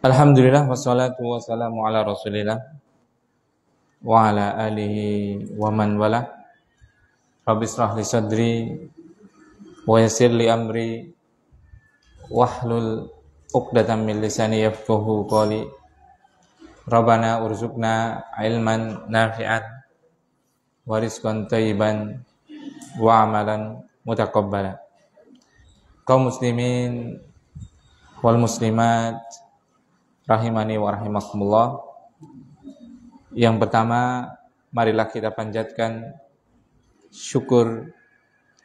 Alhamdulillah wassalatu wassalamu ala Rasulillah wa ala alihi wa man wala. Rabbi israh li sadri wa yassir li amri wahlul 'uqdatam min lisani yafqahu qawli. Rabbana urzuqna ilman nafi'an wa rizqan thayyiban wa amalan mutaqabbala. Kaum muslimin wal muslimat rahimani wa rahimakumullah. Yang pertama, marilah kita panjatkan syukur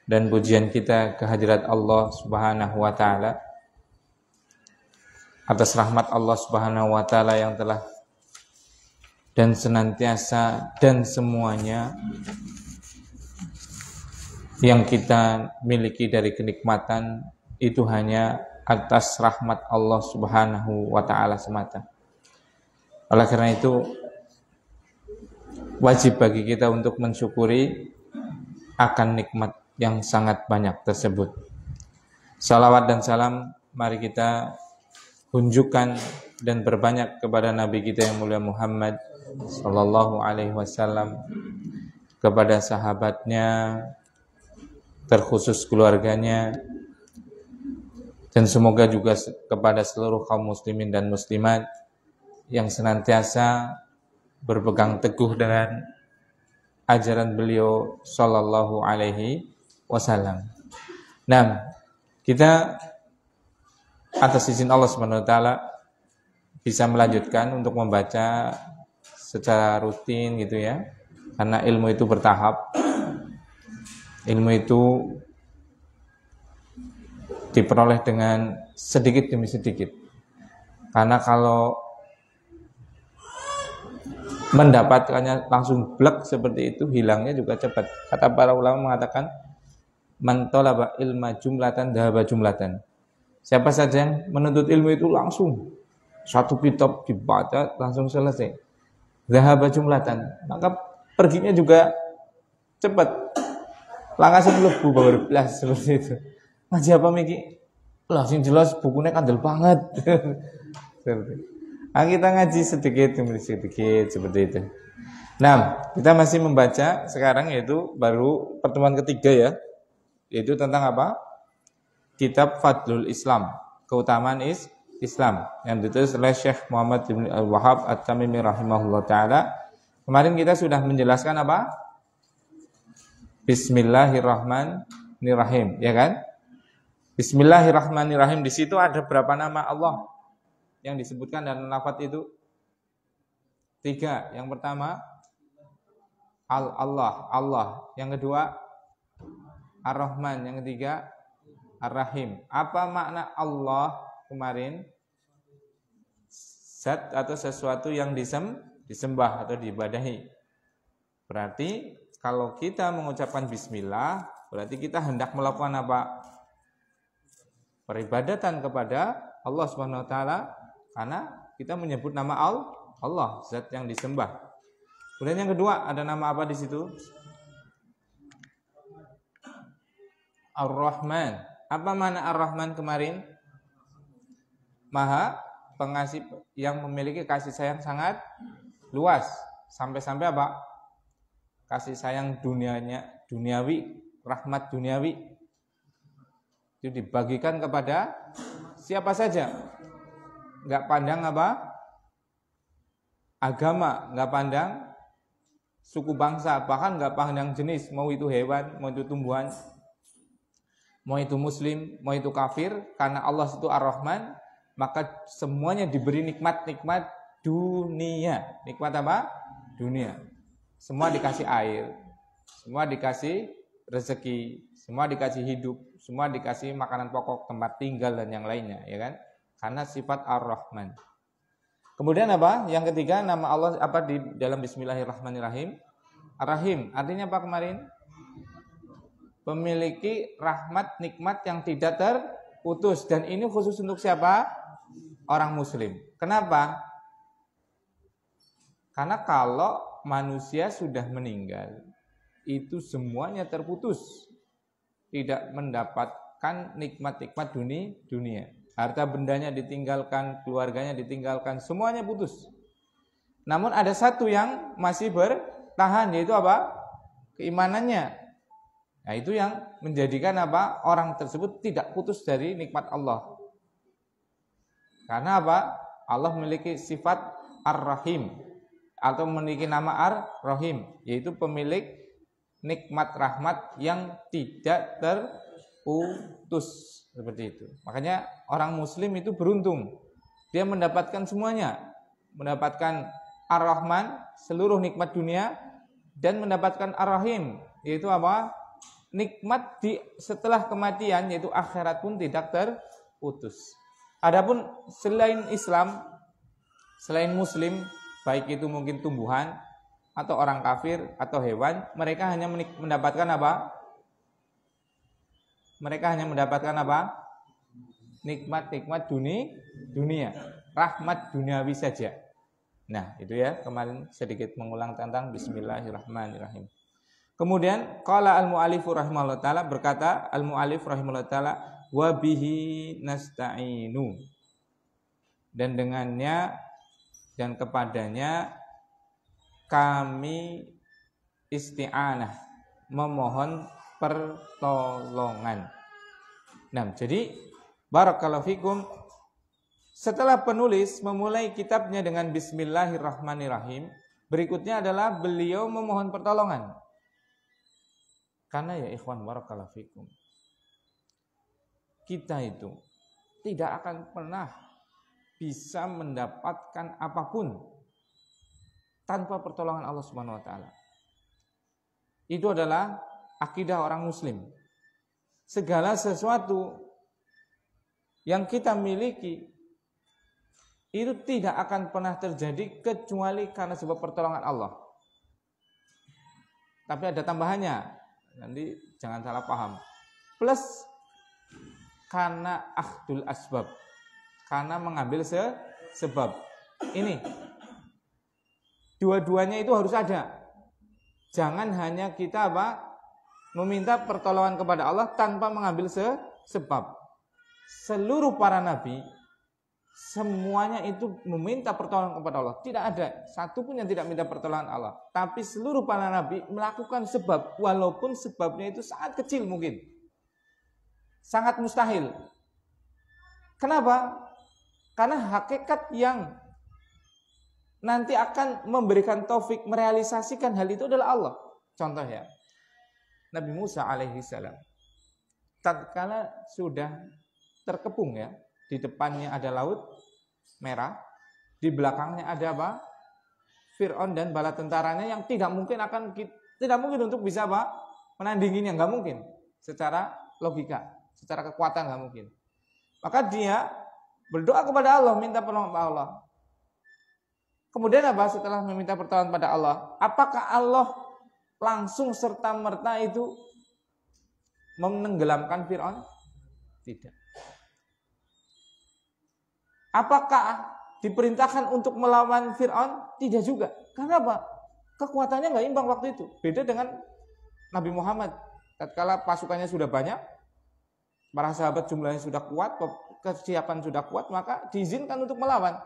dan pujian kita kehadirat Allah Subhanahu wa taala atas rahmat Allah Subhanahu wa taala yang telah dan senantiasa dan semuanya yang kita miliki dari kenikmatan itu hanya atas rahmat Allah Subhanahu wa taala semata. Oleh karena itu wajib bagi kita untuk mensyukuri akan nikmat yang sangat banyak tersebut. Salawat dan salam mari kita tunjukkan dan berbanyak kepada Nabi kita yang mulia Muhammad sallallahu alaihi wasallam, kepada sahabatnya, terkhusus keluarganya, dan semoga juga kepada seluruh kaum muslimin dan muslimat yang senantiasa berpegang teguh dengan ajaran beliau sallallahu alaihi wasallam. Nah, kita atas izin Allah Subhanahu wa taala bisa melanjutkan untuk membaca secara rutin gitu ya. Karena ilmu itu bertahap. Ilmu itu diperoleh dengan sedikit demi sedikit. Karena kalau mendapatkannya langsung blek seperti itu, hilangnya juga cepat. Kata para ulama mengatakan, man talaba ilma jumlatan dhahaba jumlatan. Siapa saja yang menuntut ilmu itu langsung satu kitab dibaca langsung selesai, dhahaba jumlatan, maka perginya juga cepat. Langsung mlebu baru belas seperti itu. Ngaji apa miki? Lah sing jelas bukunya kandel banget. Nah, kita ngaji sedikit demi sedikit seperti itu. Nah, kita masih membaca sekarang yaitu baru pertemuan ketiga ya. Yaitu tentang apa? Kitab Fadlul Islam, keutamaan Islam yang ditulis oleh Syekh Muhammad bin Al-Wahhab At-Tamimi rahimahullah taala. Kemarin kita sudah menjelaskan apa? Bismillahirrahmanirrahim, ya kan? Bismillahirrahmanirrahim, di situ ada berapa nama Allah yang disebutkan dalam lafaz itu? 3. Yang pertama Allah. Yang kedua Ar-Rahman. Yang ketiga Ar-Rahim. Apa makna Allah kemarin? Zat atau sesuatu yang disembah atau diibadahi. Berarti kalau kita mengucapkan bismillah, berarti kita hendak melakukan apa? Peribadatan kepada Allah Subhanahu wa taala, karena kita menyebut nama Allah, zat yang disembah. Kemudian yang kedua, ada nama apa di situ? Ar-Rahman. Apa makna Ar-Rahman kemarin? Maha pengasih, yang memiliki kasih sayang sangat luas. Sampai-sampai apa? Kasih sayang duniawi, rahmat duniawi. Itu dibagikan kepada siapa saja. Enggak pandang apa? Agama, enggak pandang suku bangsa, bahkan enggak pandang jenis, mau itu hewan, mau itu tumbuhan, mau itu muslim, mau itu kafir, karena Allah itu Ar-Rahman, maka semuanya diberi nikmat-nikmat dunia. Nikmat apa? Dunia. Semua dikasih air, semua dikasih rezeki, semua dikasih hidup, semua dikasih makanan pokok, tempat tinggal dan yang lainnya, ya kan? Karena sifat Ar-Rahman. Kemudian apa? Yang ketiga, nama Allah apa di dalam Bismillahirrahmanirrahim? Ar-Rahim. Artinya apa kemarin? Memiliki rahmat, nikmat yang tidak terputus. Dan ini khusus untuk siapa? Orang muslim. Kenapa? Karena kalau manusia sudah meninggal, itu semuanya terputus. Tidak mendapatkan nikmat-nikmat dunia. harta bendanya ditinggalkan, keluarganya ditinggalkan, semuanya putus. Namun ada satu yang masih bertahan, yaitu apa? Keimanannya. Nah, itu yang menjadikan apa? Orang tersebut tidak putus dari nikmat Allah. Karena apa? Allah memiliki sifat Ar-Rahim atau memiliki nama Ar-Rahim, yaitu pemilik nikmat rahmat yang tidak terputus, seperti itu. Makanya orang muslim itu beruntung. Dia mendapatkan semuanya. Mendapatkan Ar-Rahman, seluruh nikmat dunia, dan mendapatkan Ar-Rahim, yaitu apa? Nikmat setelah kematian, yaitu akhirat pun tidak terputus. Adapun selain Islam, selain muslim, baik itu mungkin tumbuhan atau orang kafir atau hewan, mereka hanya mendapatkan apa? Mereka hanya mendapatkan apa? Nikmat-nikmat dunia, rahmat duniawi saja. Nah, itu ya, kemarin sedikit mengulang tentang bismillahirrahmanirrahim. Kemudian qala al-mu'allif rahimahullah taala, berkata al-mu'allif rahimahullah taala, wa bihi nasta'inu. Dan dengannya dan kepadanya kami isti'anah, memohon pertolongan. Nah, jadi barakallahu fikum, setelah penulis memulai kitabnya dengan bismillahirrahmanirrahim, berikutnya adalah beliau memohon pertolongan. Karena ya ikhwan barakallahu fikum, kita itu tidak akan pernah bisa mendapatkan apapun tanpa pertolongan Allah Subhanahu wa taala. Itu adalah akidah orang muslim. Segala sesuatu yang kita miliki itu tidak akan pernah terjadi kecuali karena sebab pertolongan Allah. Tapi ada tambahannya, nanti jangan salah paham. Plus karena akhdul asbab, karena mengambil sebab. Ini dua-duanya itu harus ada. Jangan hanya kita meminta pertolongan kepada Allah tanpa mengambil sebab. Seluruh para nabi semuanya itu meminta pertolongan kepada Allah. Tidak ada satu pun yang tidak minta pertolongan Allah. Tapi seluruh para nabi melakukan sebab, walaupun sebabnya itu sangat kecil mungkin. Sangat mustahil. Kenapa? Karena hakikat yang nanti akan memberikan taufik merealisasikan hal itu adalah Allah. Contoh ya, Nabi Musa alaihi salam, tatkala sudah terkepung ya, di depannya ada laut merah, di belakangnya ada apa? Fir'aun dan bala tentaranya yang tidak mungkin untuk bisa menandinginya, nggak mungkin. Secara logika, secara kekuatan nggak mungkin. Maka dia berdoa kepada Allah, minta pertolongan kepada Allah. Kemudian apa? Setelah meminta pertolongan pada Allah, apakah Allah langsung serta-merta itu menenggelamkan Fir'aun? Tidak. Apakah diperintahkan untuk melawan Fir'aun? Tidak juga. Karena apa? Kekuatannya nggak imbang waktu itu. Beda dengan Nabi Muhammad. Tatkala pasukannya sudah banyak, para sahabat jumlahnya sudah kuat, kesiapan sudah kuat, maka diizinkan untuk melawan.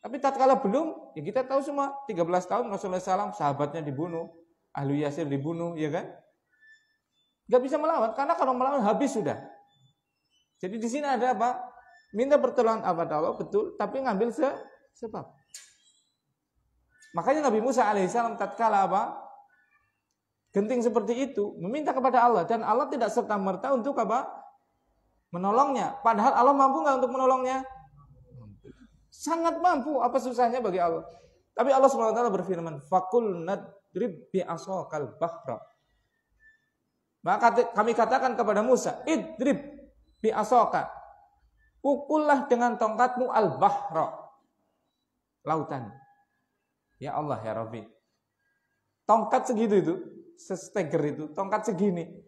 Tapi tatkala belum, ya kita tahu semua, 13 tahun Rasulullah SAW, sahabatnya dibunuh, Ahlu Yasir dibunuh, ya kan? Nggak bisa melawan, karena kalau melawan habis sudah. Jadi di sini ada apa? Minta pertolongan kepada Allah, betul, tapi ngambil sebab. Makanya Nabi Musa alaihissalam tatkala genting seperti itu, meminta kepada Allah, dan Allah tidak serta-merta untuk menolongnya. Padahal Allah mampu nggak untuk menolongnya? Sangat mampu. Apa susahnya bagi Allah? Tapi Allah SWT berfirman, "Faqul nadrib bi'asaqal bahra." Maka kami katakan kepada Musa, "Idrib bi'asaka." Pukullah dengan tongkatmu al-bahra, lautan. Ya Allah ya Rabbi. Tongkat segitu itu, sesteger itu, tongkat segini.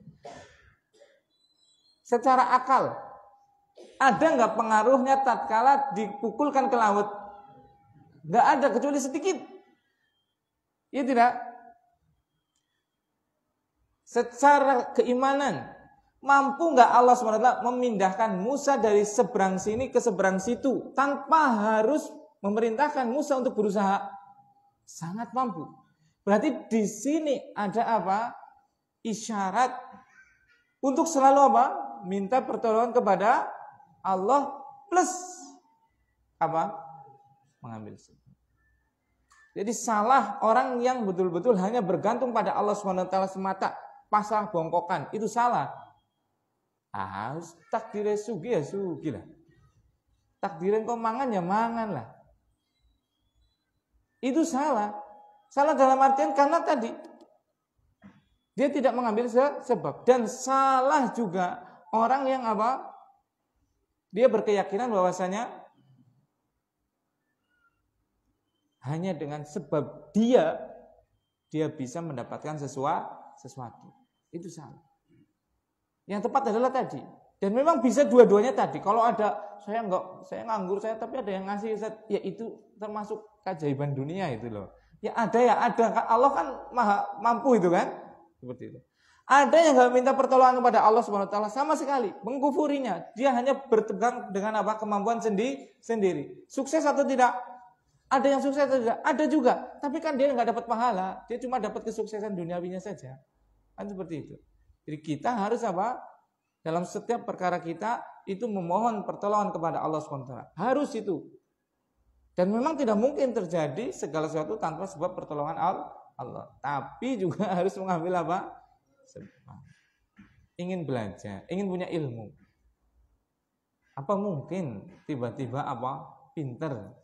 Secara akal, ada nggak pengaruhnya tatkala dipukulkan ke laut? Nggak ada, kecuali sedikit. Iya tidak? Secara keimanan, Mampu nggak Allah SWT memindahkan Musa dari seberang sini ke seberang situ tanpa harus memerintahkan Musa untuk berusaha? Sangat mampu. Berarti di sini ada apa? Isyarat untuk selalu apa? Minta pertolongan kepada Allah plus apa? Mengambil sebab. Jadi salah orang yang betul-betul hanya bergantung pada Allah SWT semata, pasrah bongkokan, itu salah. Takdirnya sugi ya sugi lah. Takdirnya kau mangan ya mangan lah. Itu salah. Salah dalam artian karena tadi dia tidak mengambil sebab. Dan salah juga orang yang apa? Dia berkeyakinan bahwasanya hanya dengan sebab dia bisa mendapatkan sesuatu. Itu salah. Yang tepat adalah tadi. Dan memang bisa dua-duanya tadi. Kalau ada saya nganggur tapi ada yang ngasih, ya itu termasuk keajaiban dunia itu loh. Ya ada. Allah kan maha mampu itu kan? Seperti itu. Ada yang enggak minta pertolongan kepada Allah Subhanahu wa taala sama sekali, mengkufurinya. Dia hanya bertegang dengan apa? Kemampuan sendiri. Sukses atau tidak? Ada yang sukses atau tidak? Ada juga. Tapi kan dia enggak dapat pahala, dia cuma dapat kesuksesan duniawinya saja. Kan seperti itu. Jadi kita harus apa? Dalam setiap perkara kita itu memohon pertolongan kepada Allah SWT. Harus itu. Dan memang tidak mungkin terjadi segala sesuatu tanpa sebab pertolongan Allah. Tapi juga harus mengambil apa? Sebab. Ingin belajar, ingin punya ilmu. Apa mungkin tiba-tiba apa? Pinter.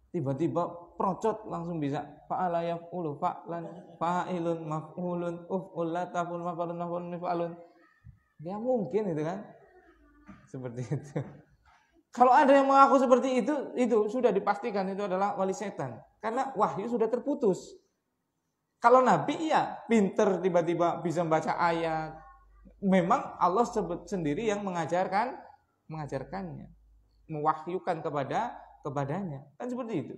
Tiba-tiba procot langsung bisa fa'ala yaf'ulu fa'lan fa'ilun maf'ulun uf'ul la taf'ul maf'alun maf'ulun mif'alun. Ya mungkin itu kan. Seperti itu. Kalau ada yang mengaku seperti itu sudah dipastikan itu adalah wali setan. Karena wahyu sudah terputus. Kalau nabi iya pinter tiba-tiba bisa membaca ayat. Memang Allah sendiri yang mengajarkannya. Mewahyukan kepadanya. Kan seperti itu.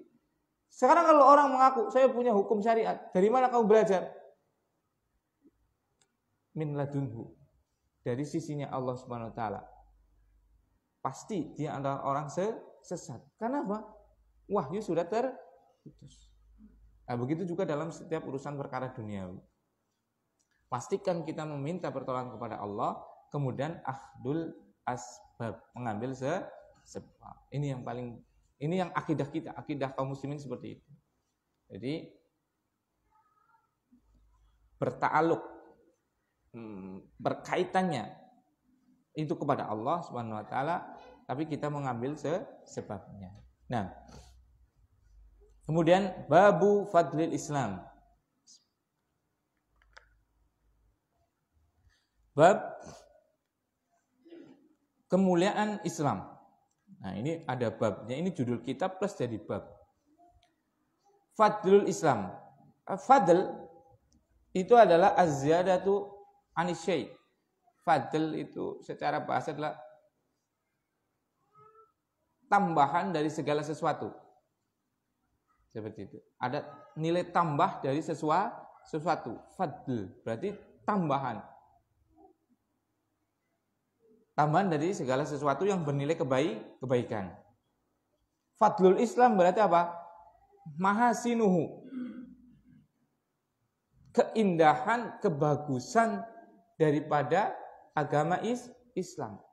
Sekarang kalau orang mengaku saya punya hukum syariat, dari mana kamu belajar? Min ladunhu. Dari sisinya Allah Subhanahu wa taala. Pasti dia adalah orang sesat. Karena apa? Wahyu sudah terputus. Nah, begitu juga dalam setiap urusan perkara duniawi. Pastikan kita meminta pertolongan kepada Allah, kemudian akhdul asbab, mengambil sebab. Ini yang akidah kita, akidah kaum muslimin seperti itu. Jadi berta'aluk, berkaitannya itu kepada Allah Subhanahu wa taala, tapi kita mengambil sebabnya. Nah, kemudian babu fadlil Islam. Bab kemuliaan Islam. Nah, ini ada babnya, ini judul kitab plus jadi bab. Fadlul Islam. Fadl itu adalah az-ziyadatu anisyai. Fadl itu secara bahasa adalah tambahan dari segala sesuatu. Seperti itu. Ada nilai tambah dari sesuatu. Fadl berarti tambahan. Tambahan dari segala sesuatu yang bernilai kebaikan. Fadlul Islam berarti apa? Mahasinuhu. Keindahan, kebagusan daripada agama Islam.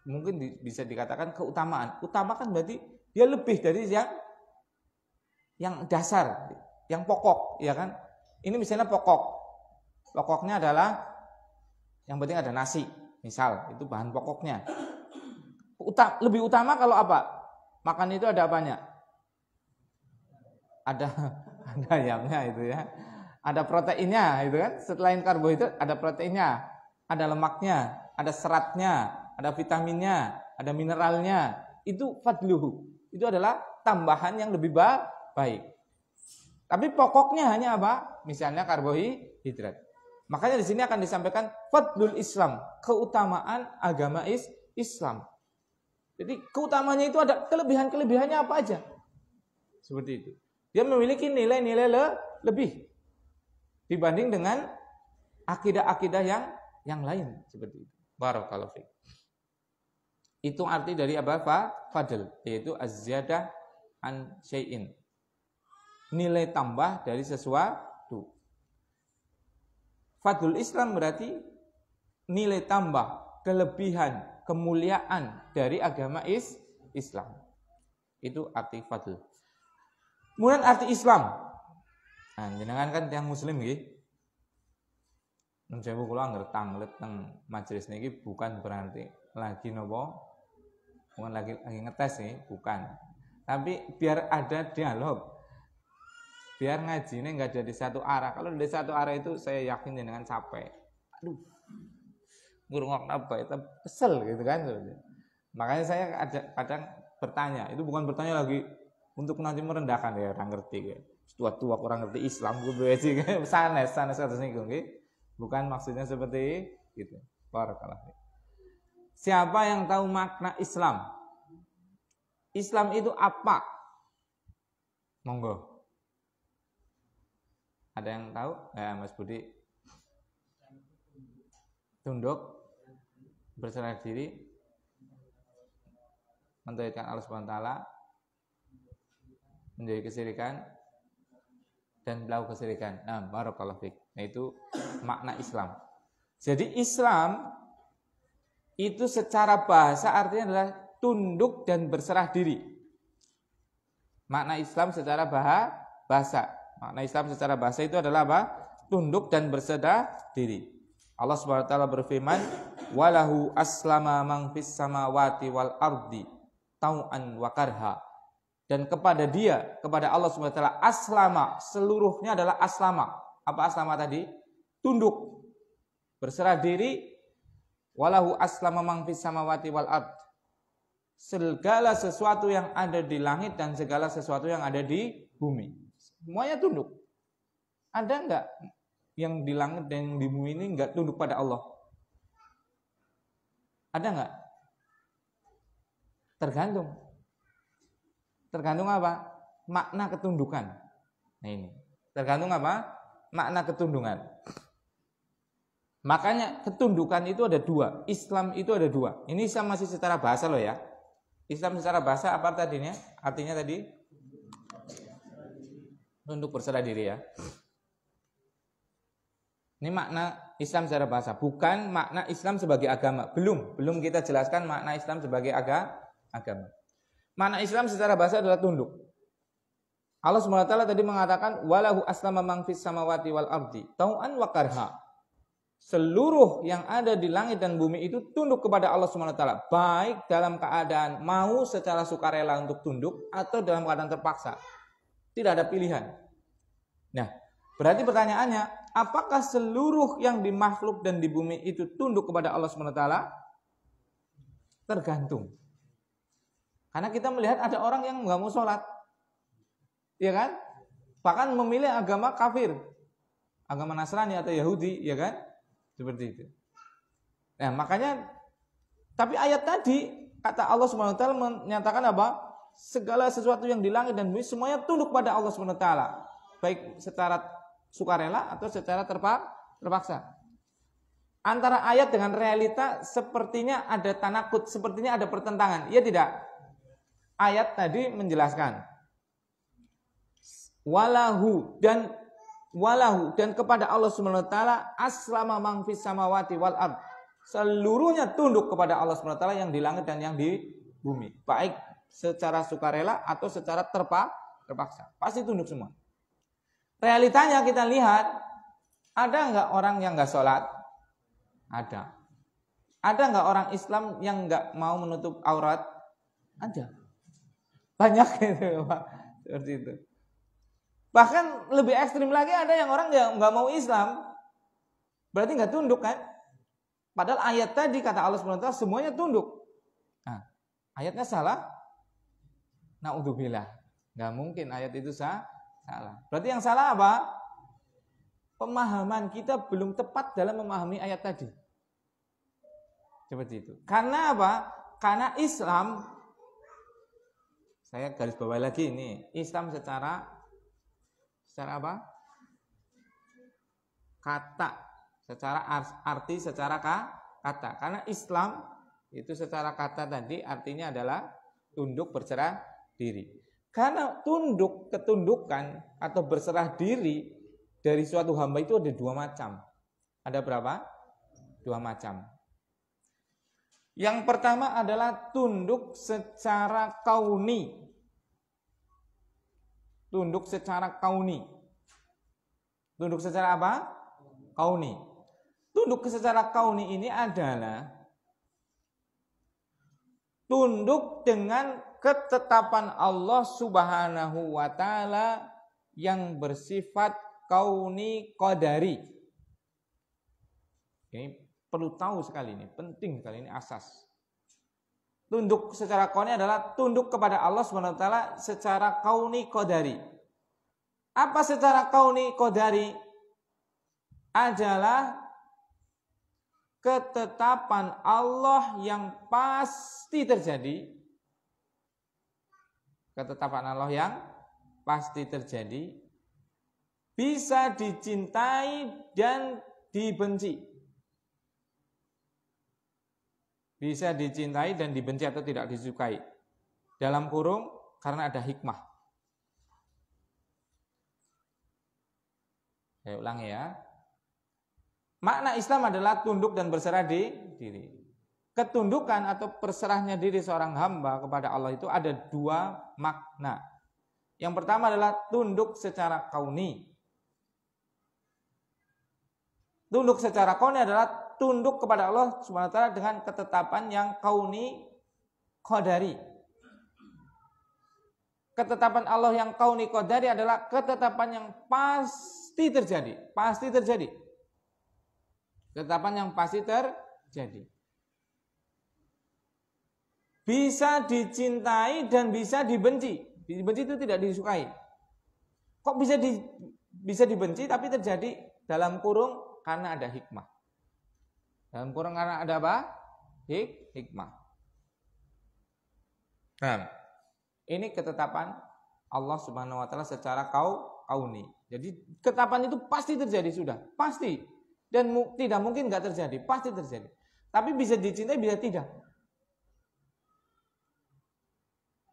Mungkin bisa dikatakan keutamaan. Utama kan berarti dia lebih dari yang dasar, yang pokok, ya kan? Ini misalnya pokok. Pokoknya adalah yang penting ada nasi. Misal, itu bahan pokoknya. Lebih utama kalau apa? Makan itu ada apanya? Ada ayamnya itu ya. Ada proteinnya itu kan. Selain karbohidrat ada proteinnya, ada lemaknya, ada seratnya, ada vitaminnya, ada mineralnya. Itu fadluhu. Itu adalah tambahan yang lebih baik. Tapi pokoknya hanya apa? Misalnya karbohidrat. Makanya di sini akan disampaikan fadlul Islam, keutamaan agama Islam. Jadi keutamanya itu ada kelebihannya apa aja. Seperti itu. Dia memiliki nilai-nilai lebih dibanding dengan akidah-akidah yang lain seperti itu. Barakallahu fiik. Itu arti dari apa? Fadl, yaitu az-ziyadah an syai'in. Nilai tambah dari sesuatu. Fadlul Islam berarti nilai tambah, kelebihan, kemuliaan dari agama Islam. Itu arti fadl. Kemudian arti Islam. Nah, jenengan kan yang muslim nggih. Menjewu kula anggere tanglet teng majelis niki bukan berarti lagi nopo? Bukan lagi ngetes nih, bukan. Tapi biar ada dialog. Biar ngajinya enggak jadi satu arah. Kalau dari satu arah itu saya yakin jenengan capek. Aduh. Ngurungok apa itu kesel gitu kan. Makanya saya kadang bertanya, itu bukan bertanya lagi untuk nanti merendahkan ya, orang ngerti ya. Tua-tua orang ngerti Islam kudu sih sanes atas niku nggih. Bukan maksudnya seperti itu. Barakallahu. Siapa yang tahu makna Islam? Islam itu apa? Monggo. Ada yang tahu? Ya, Mas Budi. Tunduk, berserah diri, mentauhidkan Allah Subhanahu wa taala, menjauhi kesyirikan dan melakukan kesyirikan. Nah, barakallahu fiik. Nah, itu makna Islam. Jadi Islam itu secara bahasa artinya adalah tunduk dan berserah diri. Makna Islam secara bahasa. Makna Islam secara bahasa itu adalah apa? Tunduk dan berserah diri. Allah Subhanahu wa taala berfirman, "Walahu aslama man fis samawati wal ardi tau'an wa karha." Dan kepada dia, kepada Allah Subhanahu wa taala aslama, seluruhnya adalah aslama. Apa aslama tadi? Tunduk, berserah diri. Walahu aslama man fis samawati wal ard. Segala sesuatu yang ada di langit dan segala sesuatu yang ada di bumi. Semuanya tunduk. Ada enggak yang di langit dan yang di bumi ini enggak tunduk pada Allah? Ada enggak? Tergantung. Tergantung apa? Makna ketundukan. Nah ini. Tergantung apa? Makna ketundukan. Makanya ketundukan itu ada dua. Islam itu ada dua. Ini Islam masih secara bahasa loh ya. Islam secara bahasa apa tadinya? Artinya tadi? Tunduk berserah diri ya. Ini makna Islam secara bahasa. Bukan makna Islam sebagai agama. Belum kita jelaskan makna Islam sebagai agama. Makna Islam secara bahasa adalah tunduk. Allah SWT tadi mengatakan walahu aslama man fis samawati wal ardi tau'an wa karha. Seluruh yang ada di langit dan bumi itu tunduk kepada Allah SWT, baik dalam keadaan mau secara sukarela untuk tunduk atau dalam keadaan terpaksa. Tidak ada pilihan. Nah, berarti pertanyaannya, apakah seluruh yang di makhluk dan di bumi itu tunduk kepada Allah SWT? Tergantung. Karena kita melihat ada orang yang nggak mau sholat, ya kan? Bahkan memilih agama kafir, agama Nasrani atau Yahudi, ya kan? Seperti itu. Nah, makanya, tapi ayat tadi kata Allah SWT menyatakan apa? Segala sesuatu yang di langit dan bumi semuanya tunduk pada Allah SWT, baik secara sukarela atau secara terpaksa. Antara ayat dengan realita sepertinya ada tanakut, sepertinya ada pertentangan. Iya tidak? Ayat tadi menjelaskan walahu dan kepada Allah Subhanahu wa taala aslama man fis samawati wal ard. Seluruhnya tunduk kepada Allah Subhanahu wa taala yang di langit dan yang di bumi, baik secara sukarela atau secara terpaksa. Pasti tunduk semua. Realitanya kita lihat, ada enggak orang yang enggak sholat? Ada. Ada enggak orang Islam yang enggak mau menutup aurat? Ada. Banyak gitu, Pak. Seperti itu. Bahkan lebih ekstrim lagi ada yang orang yang nggak mau Islam, berarti nggak tunduk kan? Padahal ayat tadi kata Allah SWT semuanya tunduk. Nah, ayatnya salah. Naudzubillah, nggak mungkin ayat itu salah. Berarti yang salah apa? Pemahaman kita belum tepat dalam memahami ayat tadi. Seperti itu. Karena apa? Karena Islam, saya garis bawah lagi ini, Islam secara apa? Kata, secara arti, secara kata. Karena Islam itu secara kata tadi artinya adalah tunduk berserah diri. Karena ketundukan atau berserah diri dari suatu hamba itu ada 2 macam. Ada berapa? 2 macam. Yang pertama adalah tunduk secara kauni. Tunduk secara kauni. Tunduk secara apa? Kauni. Tunduk secara kauni ini adalah tunduk dengan ketetapan Allah Subhanahu wa taala yang bersifat kauni qadari. Ini perlu tahu sekali ini, penting sekali ini asas. Tunduk secara kauni adalah tunduk kepada Allah Subhanahu wa taala secara kauni qadari. Apa secara kauni qadari? Adalah ketetapan Allah yang pasti terjadi. Ketetapan Allah yang pasti terjadi, bisa dicintai dan dibenci. Bisa dicintai dan dibenci atau tidak disukai. Dalam kurung karena ada hikmah. Saya ulangi ya. Makna Islam adalah tunduk dan berserah diri. Ketundukan atau berserahnya diri seorang hamba kepada Allah itu ada 2 makna. Yang pertama adalah tunduk secara kauni. Tunduk secara kauni adalah tunduk kepada Allah Subhanahu wa taala dengan ketetapan yang kauni qadari. Ketetapan Allah yang kauni qadari adalah ketetapan yang pasti terjadi, Ketetapan yang pasti terjadi. Bisa dicintai dan bisa dibenci. Dibenci itu tidak disukai. Kok bisa dibenci tapi terjadi dalam kurung karena ada hikmah. Dalam kurung karena ada apa? Hikmah. Nah, ini ketetapan Allah Subhanahu wa taala secara kauni. Jadi ketetapan itu pasti terjadi sudah, pasti. Dan tidak mungkin nggak terjadi, pasti terjadi. Tapi bisa dicintai, bisa tidak.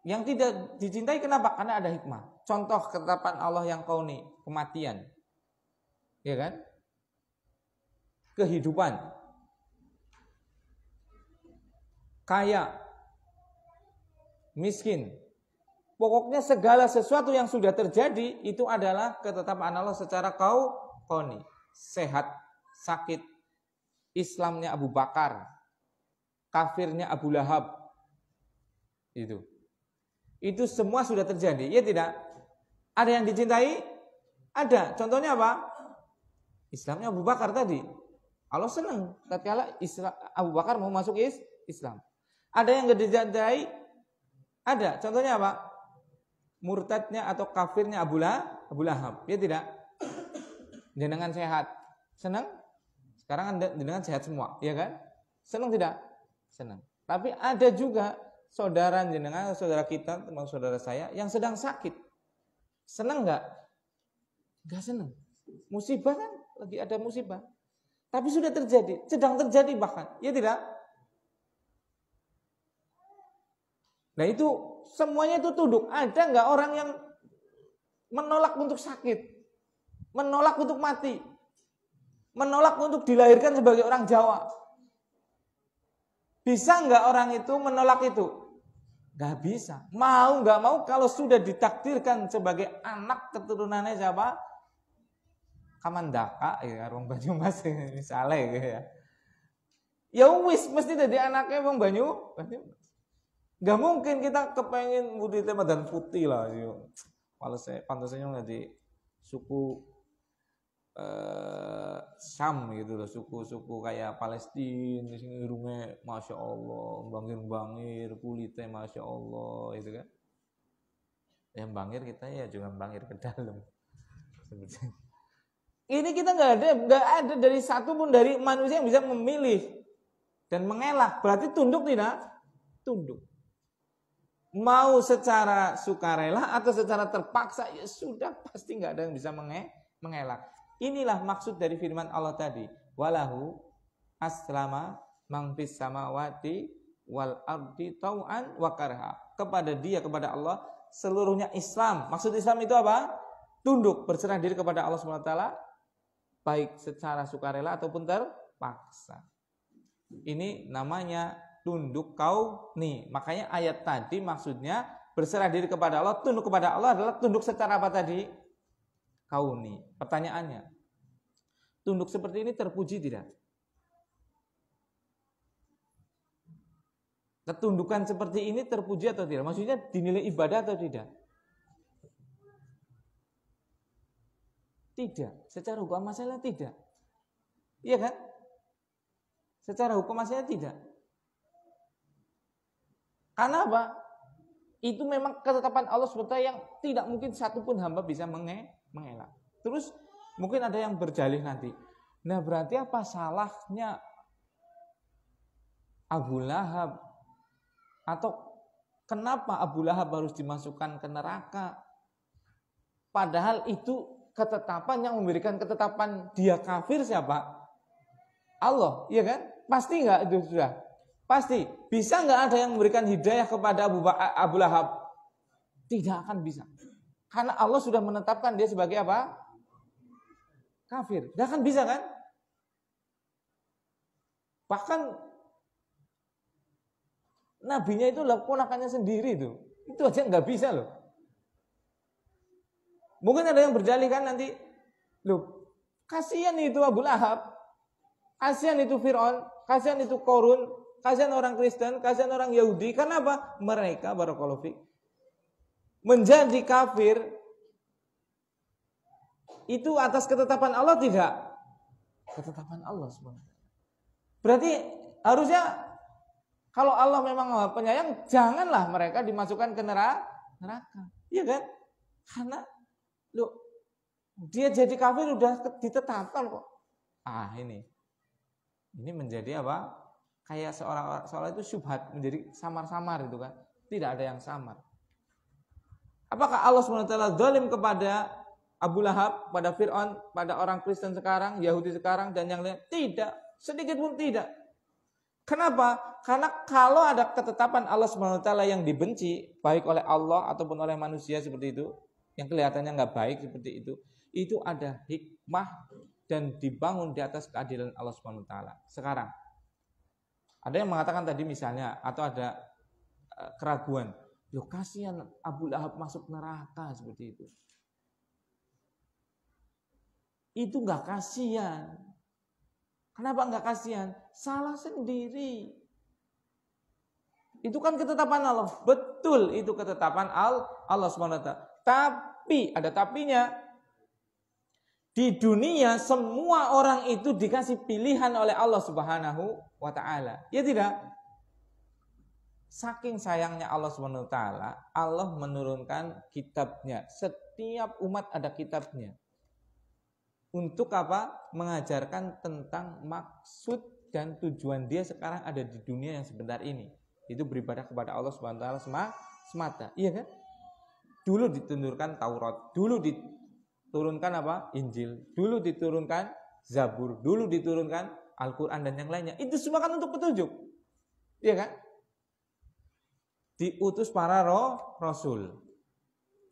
Yang tidak dicintai kenapa? Karena ada hikmah. Contoh ketetapan Allah yang kauni, kematian. Ya kan? Kehidupan. Kaya. Miskin. Pokoknya segala sesuatu yang sudah terjadi itu adalah ketetapan Allah secara kauni. Sehat, sakit, Islamnya Abu Bakar, kafirnya Abu Lahab. Itu semua sudah terjadi, ya tidak? Ada yang dicintai? Ada. Contohnya apa? Islamnya Abu Bakar tadi. Allah senang tatkala Abu Bakar mau masuk Islam. Ada yang enggak dicintai? Ada. Contohnya apa? Murtadnya atau kafirnya Abu Lahab. Ya tidak? Jenengan sehat. Senang? Sekarang jenengan sehat semua, ya kan? Senang tidak? Senang. Tapi ada juga saudara jenengan, saudara kita, termasuk saudara saya yang sedang sakit. Senang enggak? Enggak senang. Musibah kan? Lagi ada musibah. Tapi sudah terjadi, sedang terjadi bahkan. Ya tidak? Nah itu semuanya itu tunduk. Ada enggak orang yang menolak untuk sakit? Menolak untuk mati? Menolak untuk dilahirkan sebagai orang Jawa? Bisa enggak orang itu menolak itu? Enggak bisa. Mau enggak mau kalau sudah ditakdirkan sebagai anak keturunannya siapa? Kamandaka ya, Wong Banyumas misalnya gitu ya. Ya wis mesti jadi anaknya Wong Banyumas. Enggak mungkin kita kepengen budi dan putih lah. Kalau saya pantasnya jadi suku Syam gitu loh, suku-suku kayak Palestina, sing irunge Masya Allah, bangir-bangir, kulitnya Masya Allah, itu kan. Yang bangir kita ya juga bangir ke dalam. Ini kita nggak ada dari satu pun dari manusia yang bisa memilih dan mengelak. Berarti tunduk tidak? Tunduk. Mau secara sukarela atau secara terpaksa ya sudah pasti nggak ada yang bisa mengelak. Inilah maksud dari firman Allah tadi. walahu aslama man fis samawati wal ardi tau'an wa karha. Kepada dia, kepada Allah seluruhnya Islam. Maksud Islam itu apa? Tunduk, berserah diri kepada Allah Subhanahu wa taala baik secara sukarela ataupun terpaksa. Ini namanya tunduk kauni. Makanya ayat tadi maksudnya berserah diri kepada Allah, tunduk kepada Allah adalah tunduk secara apa tadi? Kauni. Pertanyaannya, tunduk seperti ini terpuji tidak? Ketundukan seperti ini terpuji atau tidak? Maksudnya dinilai ibadah atau tidak? Tidak. Secara hukum asalnya tidak. Iya kan? Secara hukum asalnya tidak. Karena apa? Itu memang ketetapan Allah SWT yang tidak mungkin satupun hamba bisa mengelak. Terus mungkin ada yang berjalih nanti. Nah berarti apa salahnya Abu Lahab? Atau kenapa Abu Lahab harus dimasukkan ke neraka? Padahal itu ketetapan yang memberikan ketetapan dia kafir siapa? Allah, iya kan? Pasti enggak itu sudah? Pasti. Bisa enggak ada yang memberikan hidayah kepada Abu Lahab? Tidak akan bisa. Karena Allah sudah menetapkan dia sebagai apa? Kafir. Tidak akan bisa kan? Bahkan nabinya itu ponakannya sendiri itu aja nggak bisa loh. Mungkin ada yang berdalih kan nanti, loh kasihan itu Abu Lahab, kasihan itu Fir'aun, kasihan itu Korun, kasihan orang Kristen, kasihan orang Yahudi. Karena apa? Mereka barakallahu fiik menjadi kafir itu atas ketetapan Allah tidak? Ketetapan Allah SWT. Berarti harusnya kalau Allah memang penyayang, janganlah mereka dimasukkan ke neraka. Iya kan? Karena loh, dia jadi kafir udah ditetapkan kok. Ini menjadi apa? Kayak seolah itu syubhat, menjadi samar-samar itu kan. Tidak ada yang samar. Apakah Allah SWT zalim kepada Abu Lahab, pada Fir'aun, pada orang Kristen sekarang, Yahudi sekarang, dan yang lain? Tidak. Sedikit pun tidak. Kenapa? Karena kalau ada ketetapan Allah SWT yang dibenci, baik oleh Allah ataupun oleh manusia seperti itu, yang kelihatannya nggak baik seperti itu ada hikmah dan dibangun di atas keadilan Allah SWT. Sekarang, ada yang mengatakan tadi misalnya, atau ada keraguan, loh kasihan Abu Lahab masuk neraka seperti itu. Itu nggak kasihan. Kenapa enggak kasihan? Salah sendiri. Itu kan ketetapan Allah. Betul itu ketetapan Allah SWT. Tapi, ada tapinya. Di dunia semua orang itu dikasih pilihan oleh Allah Subhanahu wa taala. Ya tidak? Saking sayangnya Allah Subhanahu wa taala, Allah menurunkan kitabnya. Setiap umat ada kitabnya. Untuk apa? Mengajarkan tentang maksud dan tujuan dia sekarang ada di dunia yang sebentar ini. Itu beribadah kepada Allah Subhanahu wa taala semata. Iya kan? Dulu diturunkan Taurat, dulu diturunkan apa? Injil, dulu diturunkan Zabur, dulu diturunkan Al-Qur'an dan yang lainnya. Itu semua kan untuk petunjuk. Iya kan? Diutus para rasul.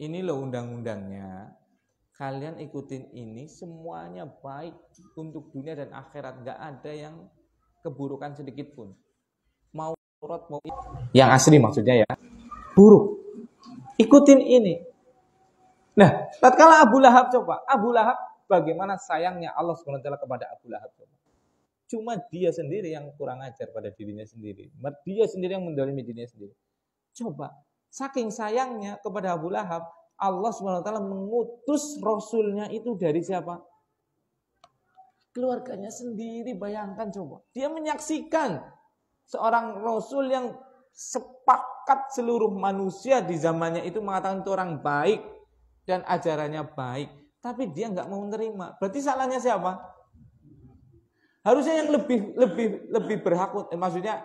Ini loh undang-undangnya. Kalian ikutin ini, semuanya baik untuk dunia dan akhirat. Gak ada yang keburukan sedikit pun. Mau surat, mau yang asli maksudnya ya. Buruk. Ikutin ini. Nah, tatkala Abu Lahab coba. Abu Lahab, bagaimana sayangnya Allah SWT kepada Abu Lahab coba. Cuma dia sendiri yang kurang ajar pada dirinya sendiri. Dia sendiri yang mendolimi dirinya sendiri. Coba, saking sayangnya kepada Abu Lahab, Allah SWT mengutus Rasulnya itu dari siapa? Keluarganya sendiri, bayangkan coba. Dia menyaksikan seorang Rasul yang sepakat seluruh manusia di zamannya itu mengatakan itu orang baik dan ajarannya baik. Tapi dia nggak mau menerima. Berarti salahnya siapa? Harusnya yang lebih berhak, maksudnya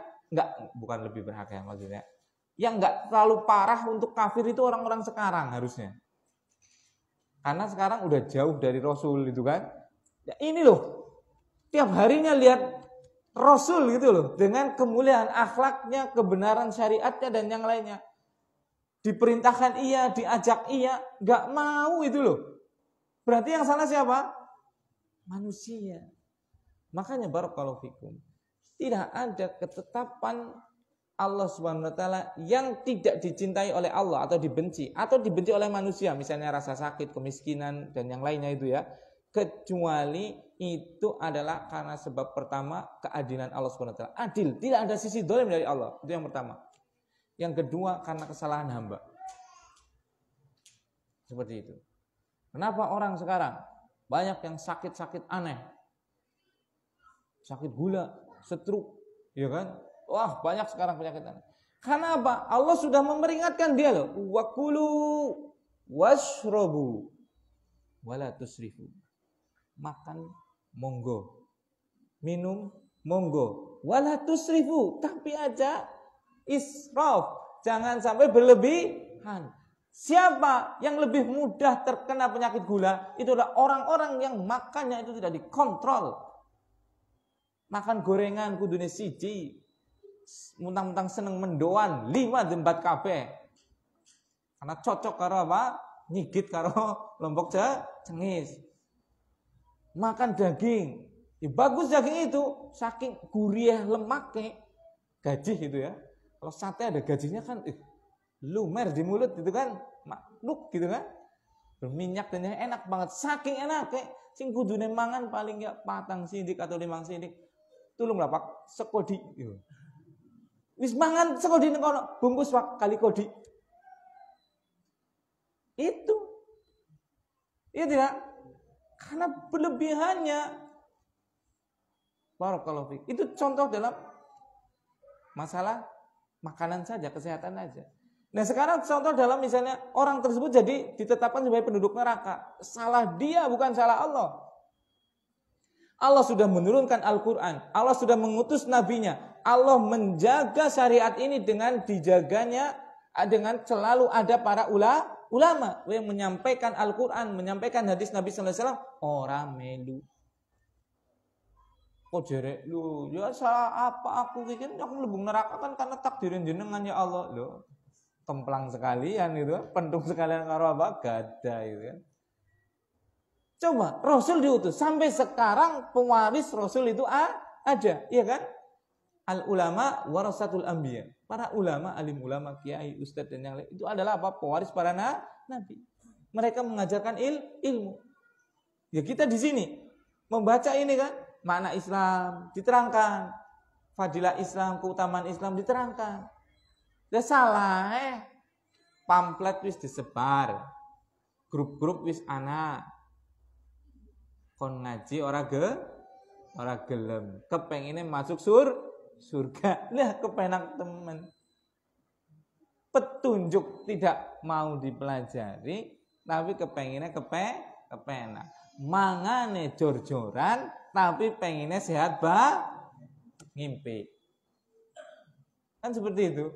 bukan lebih berhak ya maksudnya. Yang nggak terlalu parah untuk kafir itu orang-orang sekarang harusnya. Karena sekarang udah jauh dari Rasul itu kan. Ya ini loh. tiap harinya lihat Rasul gitu loh, dengan kemuliaan akhlaknya, kebenaran syariatnya dan yang lainnya. Diperintahkan iya, diajak iya, nggak mau itu loh. Berarti yang salah siapa? Manusia. Makanya barakallahu fikum, tidak ada ketetapan Allah Subhanahu wa taala yang tidak dicintai oleh Allah atau dibenci oleh manusia, misalnya rasa sakit, kemiskinan dan yang lainnya itu ya, kecuali itu adalah karena sebab pertama keadilan Allah Subhanahu wa taala. Adil, tidak ada sisi zalim dari Allah. Itu yang pertama. Yang kedua karena kesalahan hamba. Seperti itu. Kenapa orang sekarang banyak yang sakit-sakit aneh? Sakit gula, stroke, ya kan? Wah, banyak sekarang penyakit aneh. Karena apa? Allah sudah memperingatkan dia loh. Wa kulu washrabu wala tusrifu. Makan monggo. Minum monggo. Wala tusrifu, tapi aja israf. Jangan sampai berlebihan. Siapa yang lebih mudah terkena penyakit gula? Itu adalah orang-orang yang makannya itu tidak dikontrol. Makan gorengan kudune siji, muntang-muntang seneng mendoan 5 dembat kabeh. Karena cocok karo apa? Nyigit karo lombok cengis. Makan daging. Ya bagus daging itu, saking gurih lemaknya. Gajih gitu ya. Kalau sate ada gajinya kan lumer di mulut gitu kan, makhluk gitu kan. Berminyak dan enak banget, saking enaknya. Sing kudune mangan paling ya patang sidik atau 5 sidik. Tulung lah Pak, sekodi. Wis mangan sekodi ning kono, bungkus Pak kali kodi. Itu. Iya tidak? Karena berlebihannya. Barakallahu fiik. Itu contoh dalam masalah makanan saja, kesehatan aja. Nah sekarang contoh dalam misalnya orang tersebut jadi ditetapkan sebagai penduduk neraka. Salah dia, bukan salah Allah. Allah sudah menurunkan Al-Quran. Allah sudah mengutus nabinya. Allah menjaga syariat ini dengan dijaganya, dengan selalu ada para ulama yang menyampaikan Al-Quran, menyampaikan hadis Nabi sallallahu alaihi wasallam. Orang melu. Kok jerek lu? Ya salah apa aku bikin? Aku lebung neraka kan karena takdirin jenengan ya Allah. Loh, kemplang sekalian itu, pentung sekalian karo apa? Gada itu kan. Coba Rasul diutus sampai sekarang pewaris Rasul itu ada, iya kan? Al ulama warasatul anbiya. Para ulama, alim ulama, kiai, ustadz dan yang lain itu adalah apa? Pewaris para nabi. Mereka mengajarkan ilmu. Ya kita di sini membaca ini kan, makna Islam diterangkan, fadilah Islam, keutamaan Islam diterangkan. Dah salah pamflet wis disebar, grup-grup wis ana. Kon ngaji ora gelem, kepengine masuk surga. Lah kepenak temen. Petunjuk tidak mau dipelajari, tapi kepengine kepenak. Mangane jor-joran, tapi pengennya sehat ngimpi. Kan seperti itu.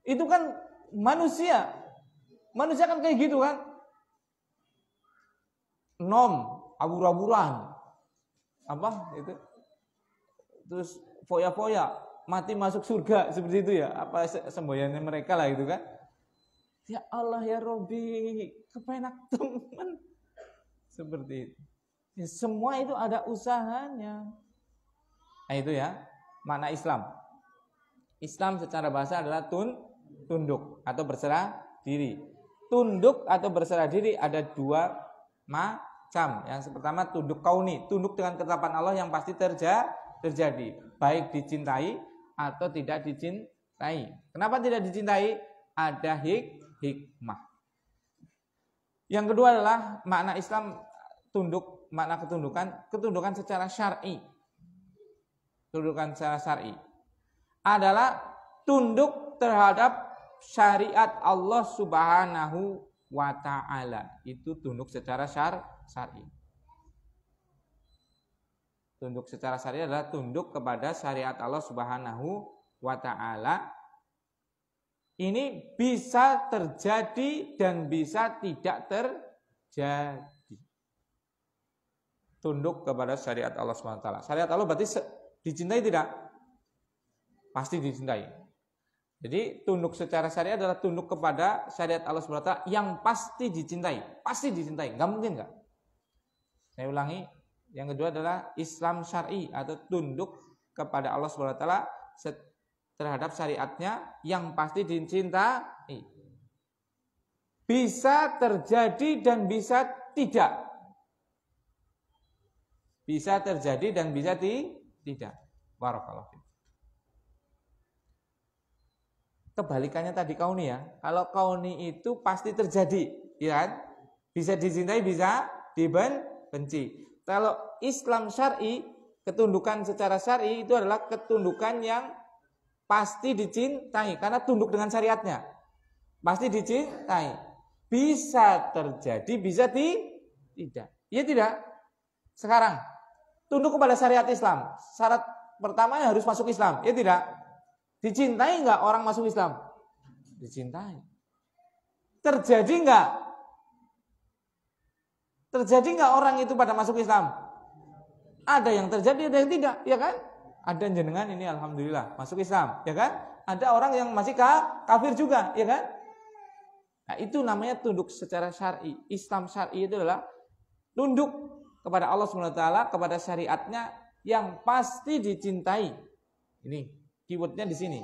Itu kan manusia. Manusia kan kayak gitu kan. Abur-aburan, apa itu, terus foya-foya, mati masuk surga seperti itu ya, apa semboyannya mereka lah itu kan. Ya Allah ya Robbi, kepenak teman, seperti itu. Ya, semua itu ada usahanya. Nah itu ya makna Islam. Islam secara bahasa adalah tunduk atau berserah diri. Tunduk atau berserah diri ada 2 macam. Yang pertama tunduk kauni, tunduk dengan ketetapan Allah yang pasti terjadi, baik dicintai atau tidak dicintai. Kenapa tidak dicintai? Ada hikmah. Yang kedua adalah makna Islam tunduk, makna ketundukan secara syar'i. Ketundukan secara syar'i adalah tunduk terhadap syariat Allah Subhanahu wa ta'ala. Itu tunduk secara syar'i. Tunduk secara syar'i adalah tunduk kepada syariat Allah Subhanahu wa ta'ala. Ini bisa terjadi dan bisa tidak terjadi. tunduk kepada syariat Allah SWT. Syariat Allah berarti dicintai tidak? Pasti dicintai. Jadi tunduk secara syariat adalah tunduk kepada syariat Allah SWT yang pasti dicintai. Pasti dicintai, nggak mungkin nggak. Saya ulangi, yang kedua adalah Islam syar'i atau tunduk kepada Allah SWT terhadap syariatnya yang pasti dicintai. Bisa terjadi dan bisa tidak. Bisa terjadi dan bisa tidak. Barakallahu fiik. Kebalikannya tadi kauni ya. Kalau kauni itu pasti terjadi, ya kan? Bisa dicintai, bisa dibenci. Kalau Islam syar'i, ketundukan secara syar'i itu adalah ketundukan yang pasti dicintai karena tunduk dengan syariatnya. Pasti dicintai. Bisa terjadi, bisa tidak. Iya tidak? Sekarang tunduk kepada syariat Islam. Syarat pertamanya harus masuk Islam. Ya tidak? Dicintai enggak orang masuk Islam? Dicintai. Terjadi enggak? Terjadi enggak orang itu pada masuk Islam? Ada yang terjadi, ada yang tidak, ya kan? Ada jenengan ini alhamdulillah masuk Islam, ya kan? Ada orang yang masih kafir juga, ya kan? Nah, itu namanya tunduk secara syar'i. Islam syar'i itu adalah tunduk kepada Allah SWT, kepada syariatnya yang pasti dicintai. Ini keywordnya di sini.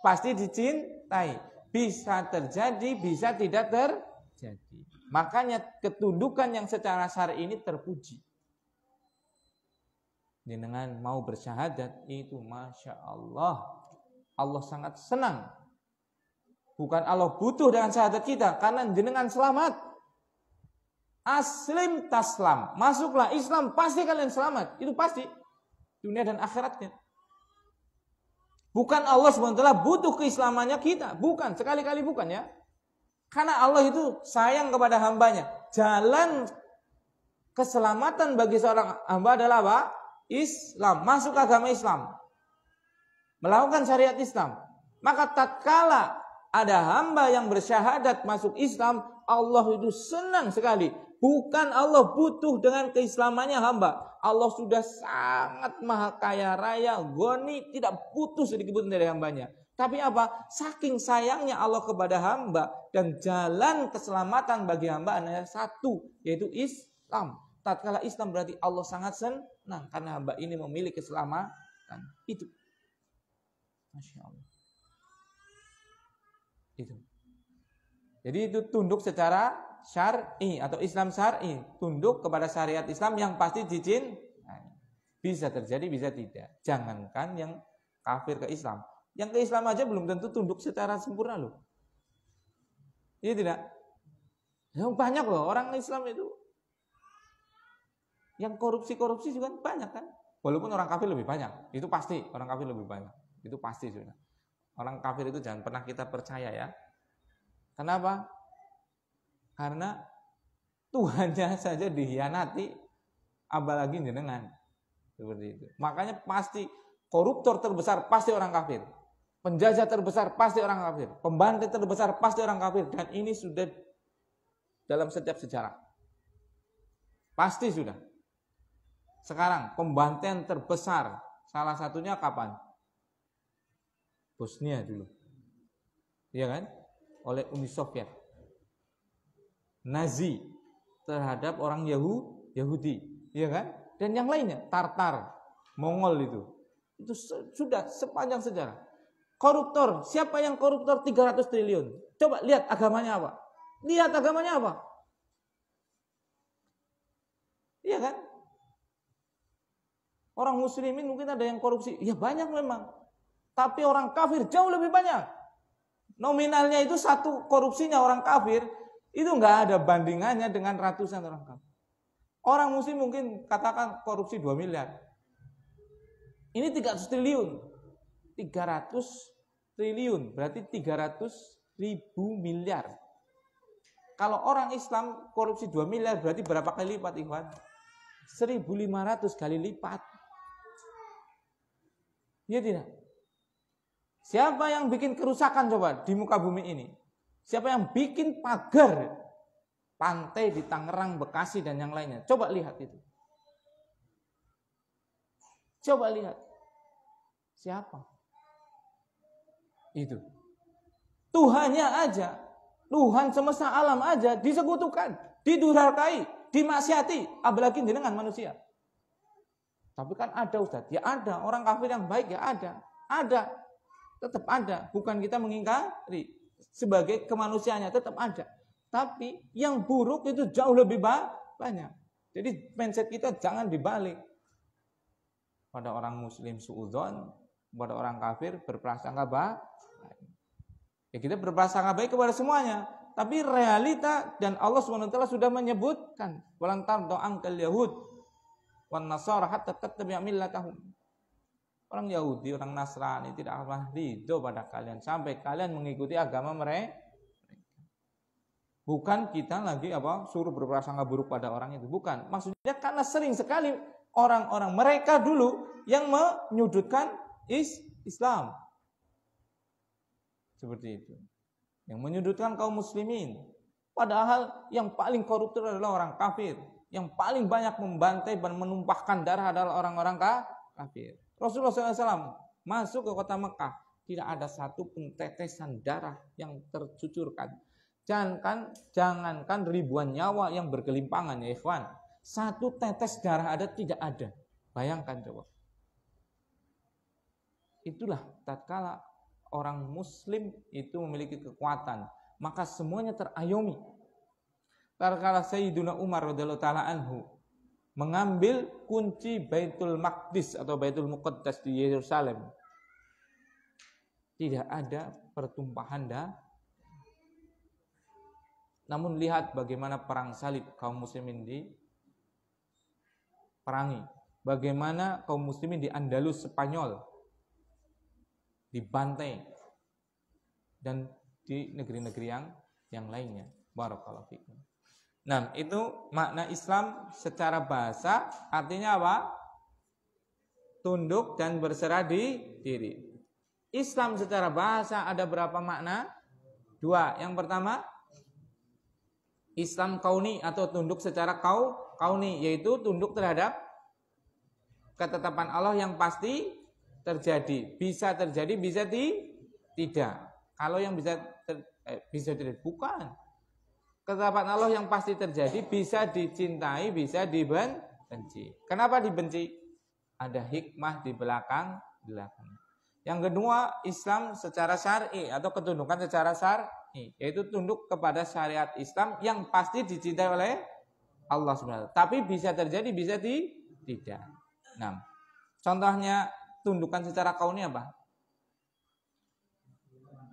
Pasti dicintai. Bisa terjadi, bisa tidak terjadi. Makanya ketundukan yang secara syar'i ini terpuji. Dengan mau bersyahadat itu Masya Allah. Allah sangat senang. Bukan Allah butuh dengan syahadat kita, karena jenengan selamat. Aslim taslam. Masuklah Islam, pasti kalian selamat. Itu pasti. Dunia dan akhiratnya. Bukan Allah SWT butuh keislamannya kita. Bukan, sekali-kali bukan ya. Karena Allah itu sayang kepada hambanya. Jalan keselamatan bagi seorang hamba adalah apa? Islam. Masuk agama Islam. Melakukan syariat Islam. Maka tatkala ada hamba yang bersyahadat masuk Islam, Allah itu senang sekali. Bukan Allah butuh dengan keislamannya hamba. Allah sudah sangat maha kaya raya, goni, tidak butuh sedikit pun dari hambanya. Tapi apa? Saking sayangnya Allah kepada hamba dan jalan keselamatan bagi hamba hanya satu, yaitu Islam. Tatkala Islam berarti Allah sangat senang karena hamba ini memiliki keselamatan. Itu. Masya Allah. Itu. Jadi itu tunduk secara syar'i atau Islam syar'i, tunduk kepada syariat Islam yang pasti dicintai. Bisa terjadi, bisa tidak. Jangankan yang kafir ke Islam, yang ke Islam aja belum tentu tunduk secara sempurna loh. Iya tidak? Yang banyak loh orang Islam itu yang korupsi juga banyak kan. Walaupun orang kafir lebih banyak, itu pasti orang kafir lebih banyak. Itu pasti sudah. Orang kafir itu jangan pernah kita percaya ya. Kenapa? Karena Tuhannya saja dihianati, apalagi jenengan. Seperti itu. Makanya pasti koruptor terbesar pasti orang kafir. Penjajah terbesar pasti orang kafir. Pembantai terbesar pasti orang kafir. Dan ini sudah dalam setiap sejarah. Pasti sudah. Sekarang pembantaian terbesar salah satunya kapan? Bosnia dulu. Iya kan? Oleh Uni Soviet. Nazi terhadap orang Yahudi, iya kan? Dan yang lainnya, Tartar, Mongol itu sudah sepanjang sejarah. Koruptor, siapa yang koruptor 300 triliun? Coba lihat agamanya apa? Lihat agamanya apa? Iya kan? Orang muslimin mungkin ada yang korupsi, ya banyak memang. Tapi orang kafir jauh lebih banyak. Nominalnya itu satu korupsinya orang kafir itu nggak ada bandingannya dengan ratusan orang kafir. Orang muslim mungkin katakan korupsi 2 miliar. Ini 300 triliun. 300 triliun berarti 300.000 miliar. Kalau orang Islam korupsi 2 miliar berarti berapa kali lipat, Ikhwan? 1.500 kali lipat. Iya tidak? Siapa yang bikin kerusakan coba di muka bumi ini? Siapa yang bikin pagar pantai di Tangerang, Bekasi dan yang lainnya? Coba lihat itu. Coba lihat. Siapa? Itu. Tuhannya aja, Tuhan semesta alam aja disekutukan, didurhakai, dimaksiati, apalagi dengan manusia. Tapi kan ada Ustaz, ya ada. Orang kafir yang baik ya ada. Ada. Tetap ada. Bukan kita mengingkari. Sebagai kemanusiaannya tetap ada. Tapi yang buruk itu jauh lebih banyak. Jadi mindset kita jangan dibalik. Pada orang muslim suudzon, pada orang kafir berprasangka baik. Ya kita berprasangka baik kepada semuanya. Tapi realita dan Allah SWT sudah menyebutkan. Walan tardo angkal Yahud wan Nasara hatta tattabi'a millatahum. Orang Yahudi, orang Nasrani tidak akan ridho pada kalian sampai kalian mengikuti agama mereka. Bukan kita lagi suruh berprasangka buruk pada orang itu, bukan. Maksudnya karena sering sekali orang-orang mereka dulu yang menyudutkan Islam. Seperti itu. Yang menyudutkan kaum muslimin. Padahal yang paling koruptor adalah orang kafir. Yang paling banyak membantai dan menumpahkan darah adalah orang-orang kafir. Rasulullah SAW masuk ke kota Mekah, tidak ada satu pun tetesan darah yang tercucurkan. Jangankan ribuan nyawa yang bergelimpangan ya ikhwan. Satu tetes darah tidak ada. Bayangkan coba. Itulah tatkala orang muslim itu memiliki kekuatan, maka semuanya terayomi. Tatkala Sayyiduna Umar radhiyallahu taala anhu mengambil kunci Baitul Maqdis atau Baitul Muqaddas di Yerusalem, tidak ada pertumpahan darah. Namun lihat bagaimana perang salib kaum muslimin diperangi, bagaimana kaum muslimin di Andalus Spanyol dibantai, dan di negeri-negeri yang lainnya. Barakallahu fikum. Nah, itu makna Islam secara bahasa artinya apa? Tunduk dan berserah diri. Islam secara bahasa ada berapa makna? 2. Yang pertama, Islam kauni atau tunduk secara kauni, yaitu tunduk terhadap ketetapan Allah yang pasti terjadi. Bisa terjadi, bisa tidak. Kalau yang bisa tidak, bukan. Ketetapan Allah yang pasti terjadi, bisa dicintai, bisa dibenci. Kenapa dibenci? Ada hikmah di belakang. Yang kedua, Islam secara syar'i atau ketundukan secara syar'i, yaitu tunduk kepada syariat Islam yang pasti dicintai oleh Allah SWT. Tapi bisa terjadi, bisa tidak. Nah, contohnya tundukan secara kauni apa?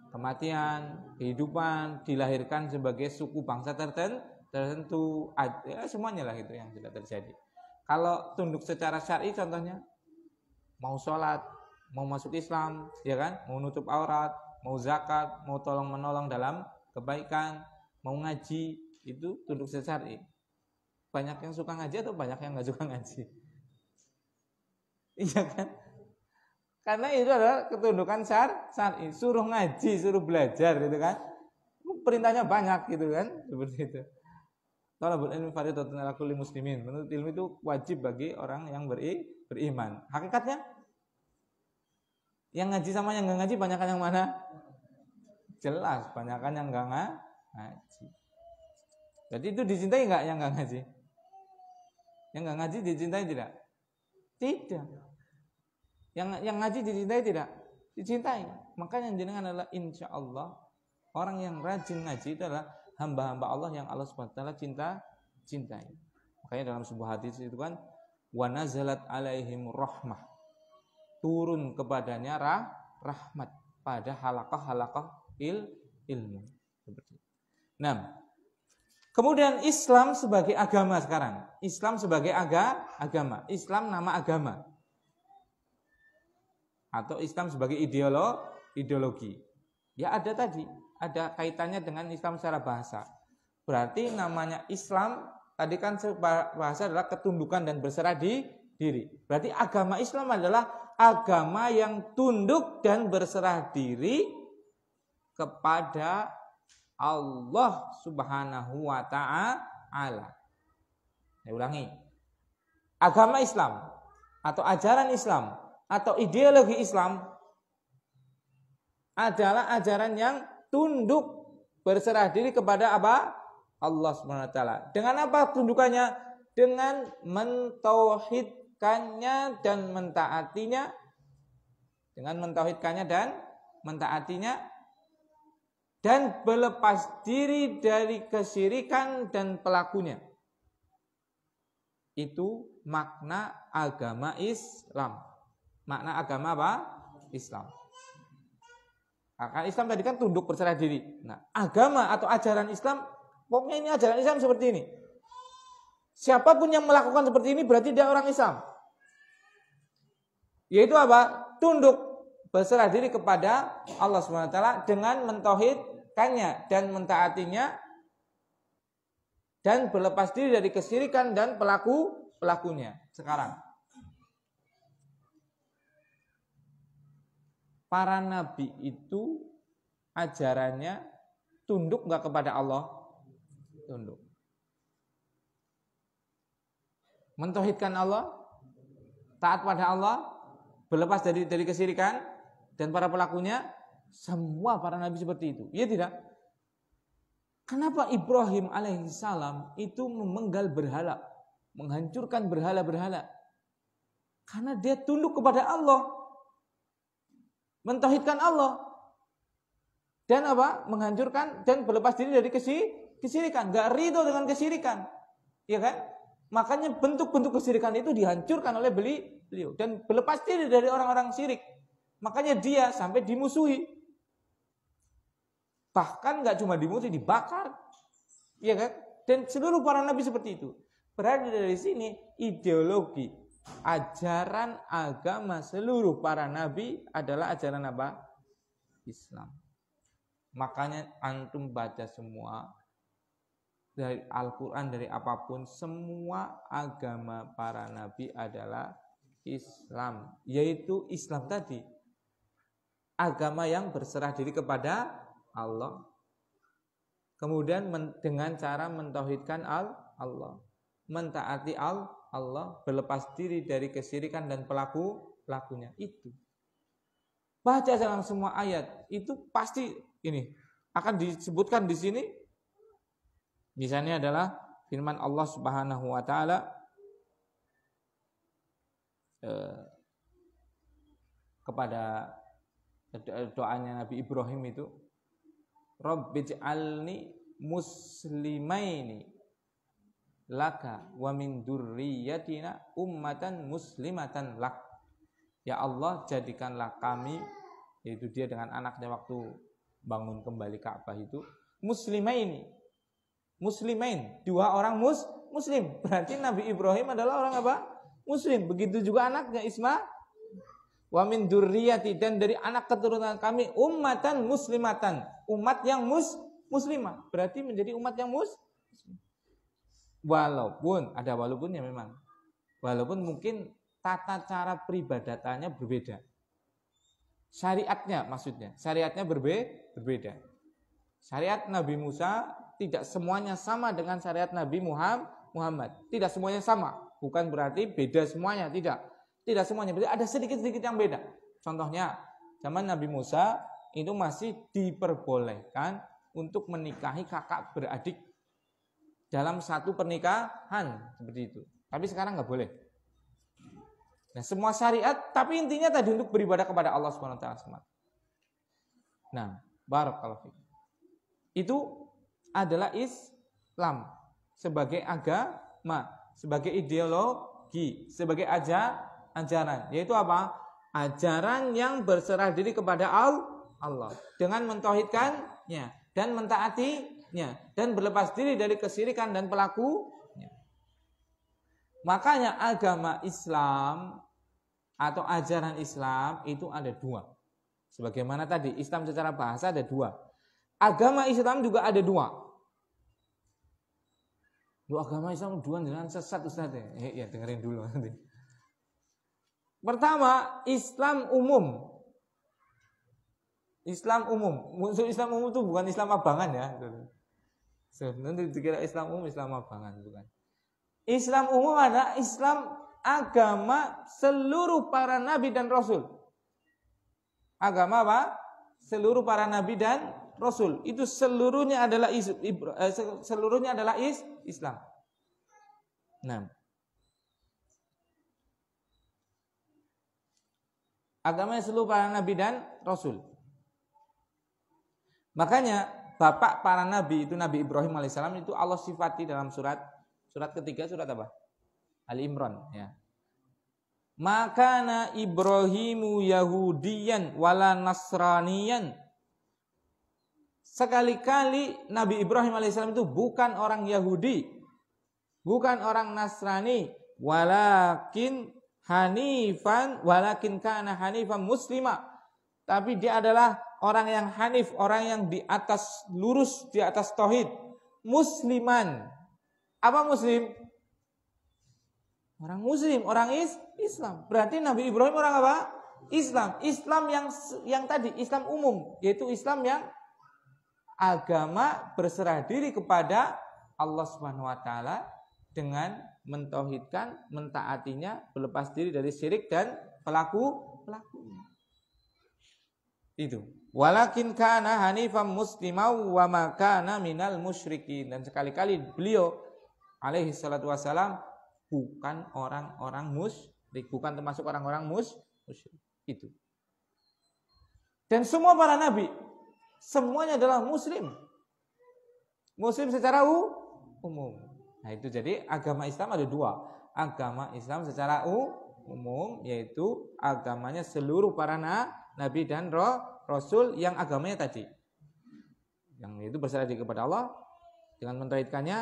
Kematian, kehidupan, dilahirkan sebagai suku bangsa tertentu, ya semuanya lah itu yang sudah terjadi. Kalau tunduk secara syar'i contohnya, mau sholat, mau masuk Islam, ya kan, mau nutup aurat, mau zakat, mau tolong menolong dalam kebaikan, mau ngaji, itu tunduk secara syar'i. Banyak yang suka ngaji atau banyak yang nggak suka ngaji? Iya kan? Karena itu adalah ketundukan syar'i, suruh ngaji, suruh belajar gitu kan. Perintahnya banyak gitu kan, seperti itu. Talabul ilmi fardhatun 'ala kulli muslimin. Menuntut ilmu itu wajib bagi orang yang beriman. Hakikatnya yang ngaji sama yang enggak ngaji banyakan yang mana? Jelas banyakan yang enggak ngaji. Jadi itu dicintai enggak yang enggak ngaji? Yang enggak ngaji dicintai tidak? Tidak. Yang ngaji dicintai tidak? Dicintai. Makanya jenengan adalah insya Allah orang yang rajin ngaji itu adalah hamba-hamba Allah yang Allah SWT cintai. Makanya dalam sebuah hadis itu kan, wa nazalat alaihim rahmah, turun kepadanya rahmat pada halaqah ilmu. Nah, kemudian Islam sebagai agama sekarang. Islam sebagai agama. Islam nama agama. Atau Islam sebagai ideologi. Ya ada tadi, ada kaitannya dengan Islam secara bahasa. Berarti namanya Islam tadi kan bahasa adalah ketundukan dan berserah diri. Berarti agama Islam adalah agama yang tunduk dan berserah diri kepada Allah Subhanahu wa ta'ala. Saya ulangi. Agama Islam atau ajaran Islam atau ideologi Islam adalah ajaran yang tunduk berserah diri kepada apa? Allah SWT. Dengan apa tundukannya? Dengan mentauhidkannya dan mentaatinya. Dengan mentauhidkannya dan mentaatinya dan berlepas diri dari kesyirikan dan pelakunya. Itu makna agama Islam. Makna agama apa? Islam. Karena Islam tadi kan tunduk berserah diri. Nah, agama atau ajaran Islam, pokoknya ini ajaran Islam seperti ini. Siapapun yang melakukan seperti ini berarti dia orang Islam. Yaitu apa? Tunduk berserah diri kepada Allah SWT dengan mentauhidkannya dan mentaatinya dan berlepas diri dari kesyirikan dan pelakunya. Sekarang para nabi itu ajarannya tunduk nggak kepada Allah? Tunduk. Mentauhidkan Allah, taat pada Allah, berlepas dari kesyirikan dan para pelakunya. Semua para nabi seperti itu. Iya tidak? Kenapa Ibrahim alaihissalam itu memenggal berhala, menghancurkan berhala-berhala? Karena dia tunduk kepada Allah, mentauhidkan Allah, dan apa? Menghancurkan dan berlepas diri dari kesyirikan. Gak ridho dengan kesyirikan, ya kan? Makanya bentuk-bentuk kesyirikan itu dihancurkan oleh beliau dan berlepas diri dari orang-orang syirik. Makanya dia sampai dimusuhi. Bahkan gak cuma dimusuhi, dibakar, ya kan? Dan seluruh para nabi seperti itu. Berarti dari sini ideologi, ajaran agama seluruh para nabi adalah ajaran apa? Islam. Makanya antum baca semua dari Al-Quran, dari apapun, semua agama para nabi adalah Islam. Yaitu Islam tadi, agama yang berserah diri kepada Allah. Kemudian dengan cara mentauhidkan Allah, mentaati Allah, berlepas diri dari kesyirikan dan pelakunya. Itu baca dalam semua ayat itu pasti ini akan disebutkan di sini. Misalnya adalah firman Allah Subhanahu wa taala kepada doanya Nabi Ibrahim itu, Rabbij'alni muslimaini laka wa min dzurriyyatina ummatan muslimatan lak. Ya Allah, jadikanlah kami, yaitu dia dengan anaknya waktu bangun kembali Ka'bah itu, muslimain, dua orang muslim. Berarti Nabi Ibrahim adalah orang apa? Muslim. Begitu juga anaknya Ismail. Wa min dzurriyyati, dan dari anak keturunan kami ummatan muslimatan, umat yang muslimah. Berarti menjadi umat yang muslim. Walaupun ada walaupunnya memang. Walaupun mungkin tata cara peribadatannya berbeda. Syariatnya maksudnya, syariatnya berbeda. Syariat Nabi Musa tidak semuanya sama dengan syariat Nabi Muhammad. Tidak semuanya sama. Bukan berarti beda semuanya, tidak. Tidak semuanya, berarti ada sedikit-sedikit yang beda. Contohnya, zaman Nabi Musa itu masih diperbolehkan untuk menikahi kakak beradik dalam satu pernikahan seperti itu. Tapi sekarang nggak boleh. Nah, semua syariat, tapi intinya tadi untuk beribadah kepada Allah Subhanahu wa taala. Nah, barakallahu fiik. Itu adalah Islam sebagai agama, sebagai ideologi, sebagai ajaran, yaitu apa? Ajaran yang berserah diri kepada Allah dengan mentauhidkannya dan mentaatinya dan berlepas diri dari kesyirikan dan pelakunya. Makanya agama Islam atau ajaran Islam itu ada dua. Sebagaimana tadi Islam secara bahasa ada dua. Agama Islam juga ada dua. Agama Islam dua dengan sesat Ustaz ya. Dengerin dulu nanti. Pertama, Islam umum. Islam umum. Maksud Islam umum itu bukan Islam abangan ya. Nanti dikira Islam umum, Islam abangan bukan. Islam umum adalah Islam agama seluruh para nabi dan rasul. Agama apa? Seluruh para nabi dan rasul. Itu seluruhnya adalah Islam. Nah, agama seluruh para nabi dan rasul. Makanya bapak para nabi itu Nabi Ibrahim alaihissalam itu Allah sifati dalam surat ketiga, surat apa? Ali Imran, ya. Makana Ibrahimu Yahudiyan wala Nasraniyan. Sekali-kali Nabi Ibrahim alaihissalam itu bukan orang Yahudi, bukan orang Nasrani, walakin kana hanifan muslima. Tapi dia adalah orang yang hanif, orang yang di atas lurus, di atas tauhid, musliman. Apa muslim? Orang muslim, orang Islam. Berarti Nabi Ibrahim orang apa? Islam. Islam yang tadi, Islam umum, yaitu Islam yang agama berserah diri kepada Allah Subhanahu wa taala dengan mentauhidkan, mentaatinya, berlepas diri dari syirik dan pelakunya. Itu. Walakin kana hanifan muslimau wa ma kana minal musyrikin. Dan sekali-kali beliau alaihi salatu wasalam bukan orang-orang musyrik, bukan termasuk orang-orang musyrik. Itu. Dan semua para nabi semuanya adalah muslim. Muslim secara umum. Nah, itu jadi agama Islam ada dua. Agama Islam secara umum yaitu agamanya seluruh para nabi dan rasul yang agamanya tadi. Yang itu berserah diri kepada Allah dengan mentauhidkannya,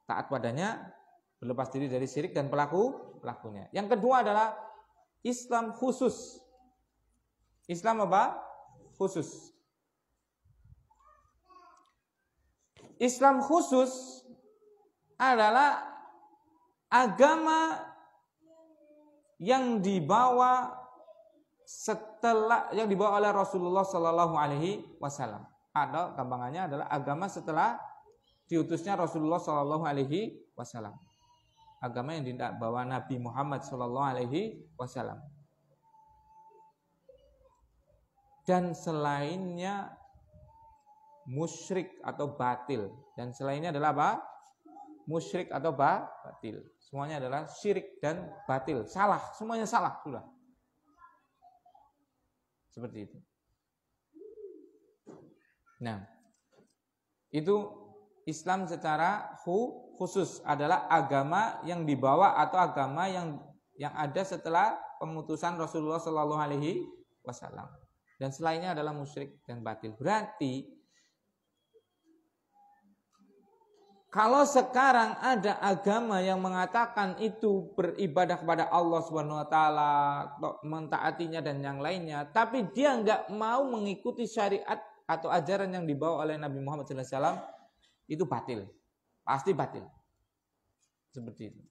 taat padanya, berlepas diri dari syirik dan pelakunya. Yang kedua adalah Islam khusus. Islam apa? Khusus. Islam khusus adalah agama yang dibawa oleh Rasulullah Sallallahu Alaihi Wasallam. Atau gampangannya adalah agama setelah diutusnya Rasulullah Sallallahu Alaihi Wasallam. Agama yang dibawa Nabi Muhammad Sallallahu Alaihi Wasallam. Dan selainnya musyrik atau batil. Dan selainnya adalah apa? Musyrik atau batil. Semuanya adalah syirik dan batil. Salah, semuanya salah sudah. Seperti itu. Nah, itu Islam secara khusus adalah agama yang dibawa atau agama yang ada setelah pemutusan Rasulullah Sallallahu Alaihi Wasallam. Dan selainnya adalah musyrik dan batil. Berarti kalau sekarang ada agama yang mengatakan itu beribadah kepada Allah Subhanahu wa taala, mentaatinya dan yang lainnya, tapi dia enggak mau mengikuti syariat atau ajaran yang dibawa oleh Nabi Muhammad SAW, itu batil. Pasti batil. Seperti itu.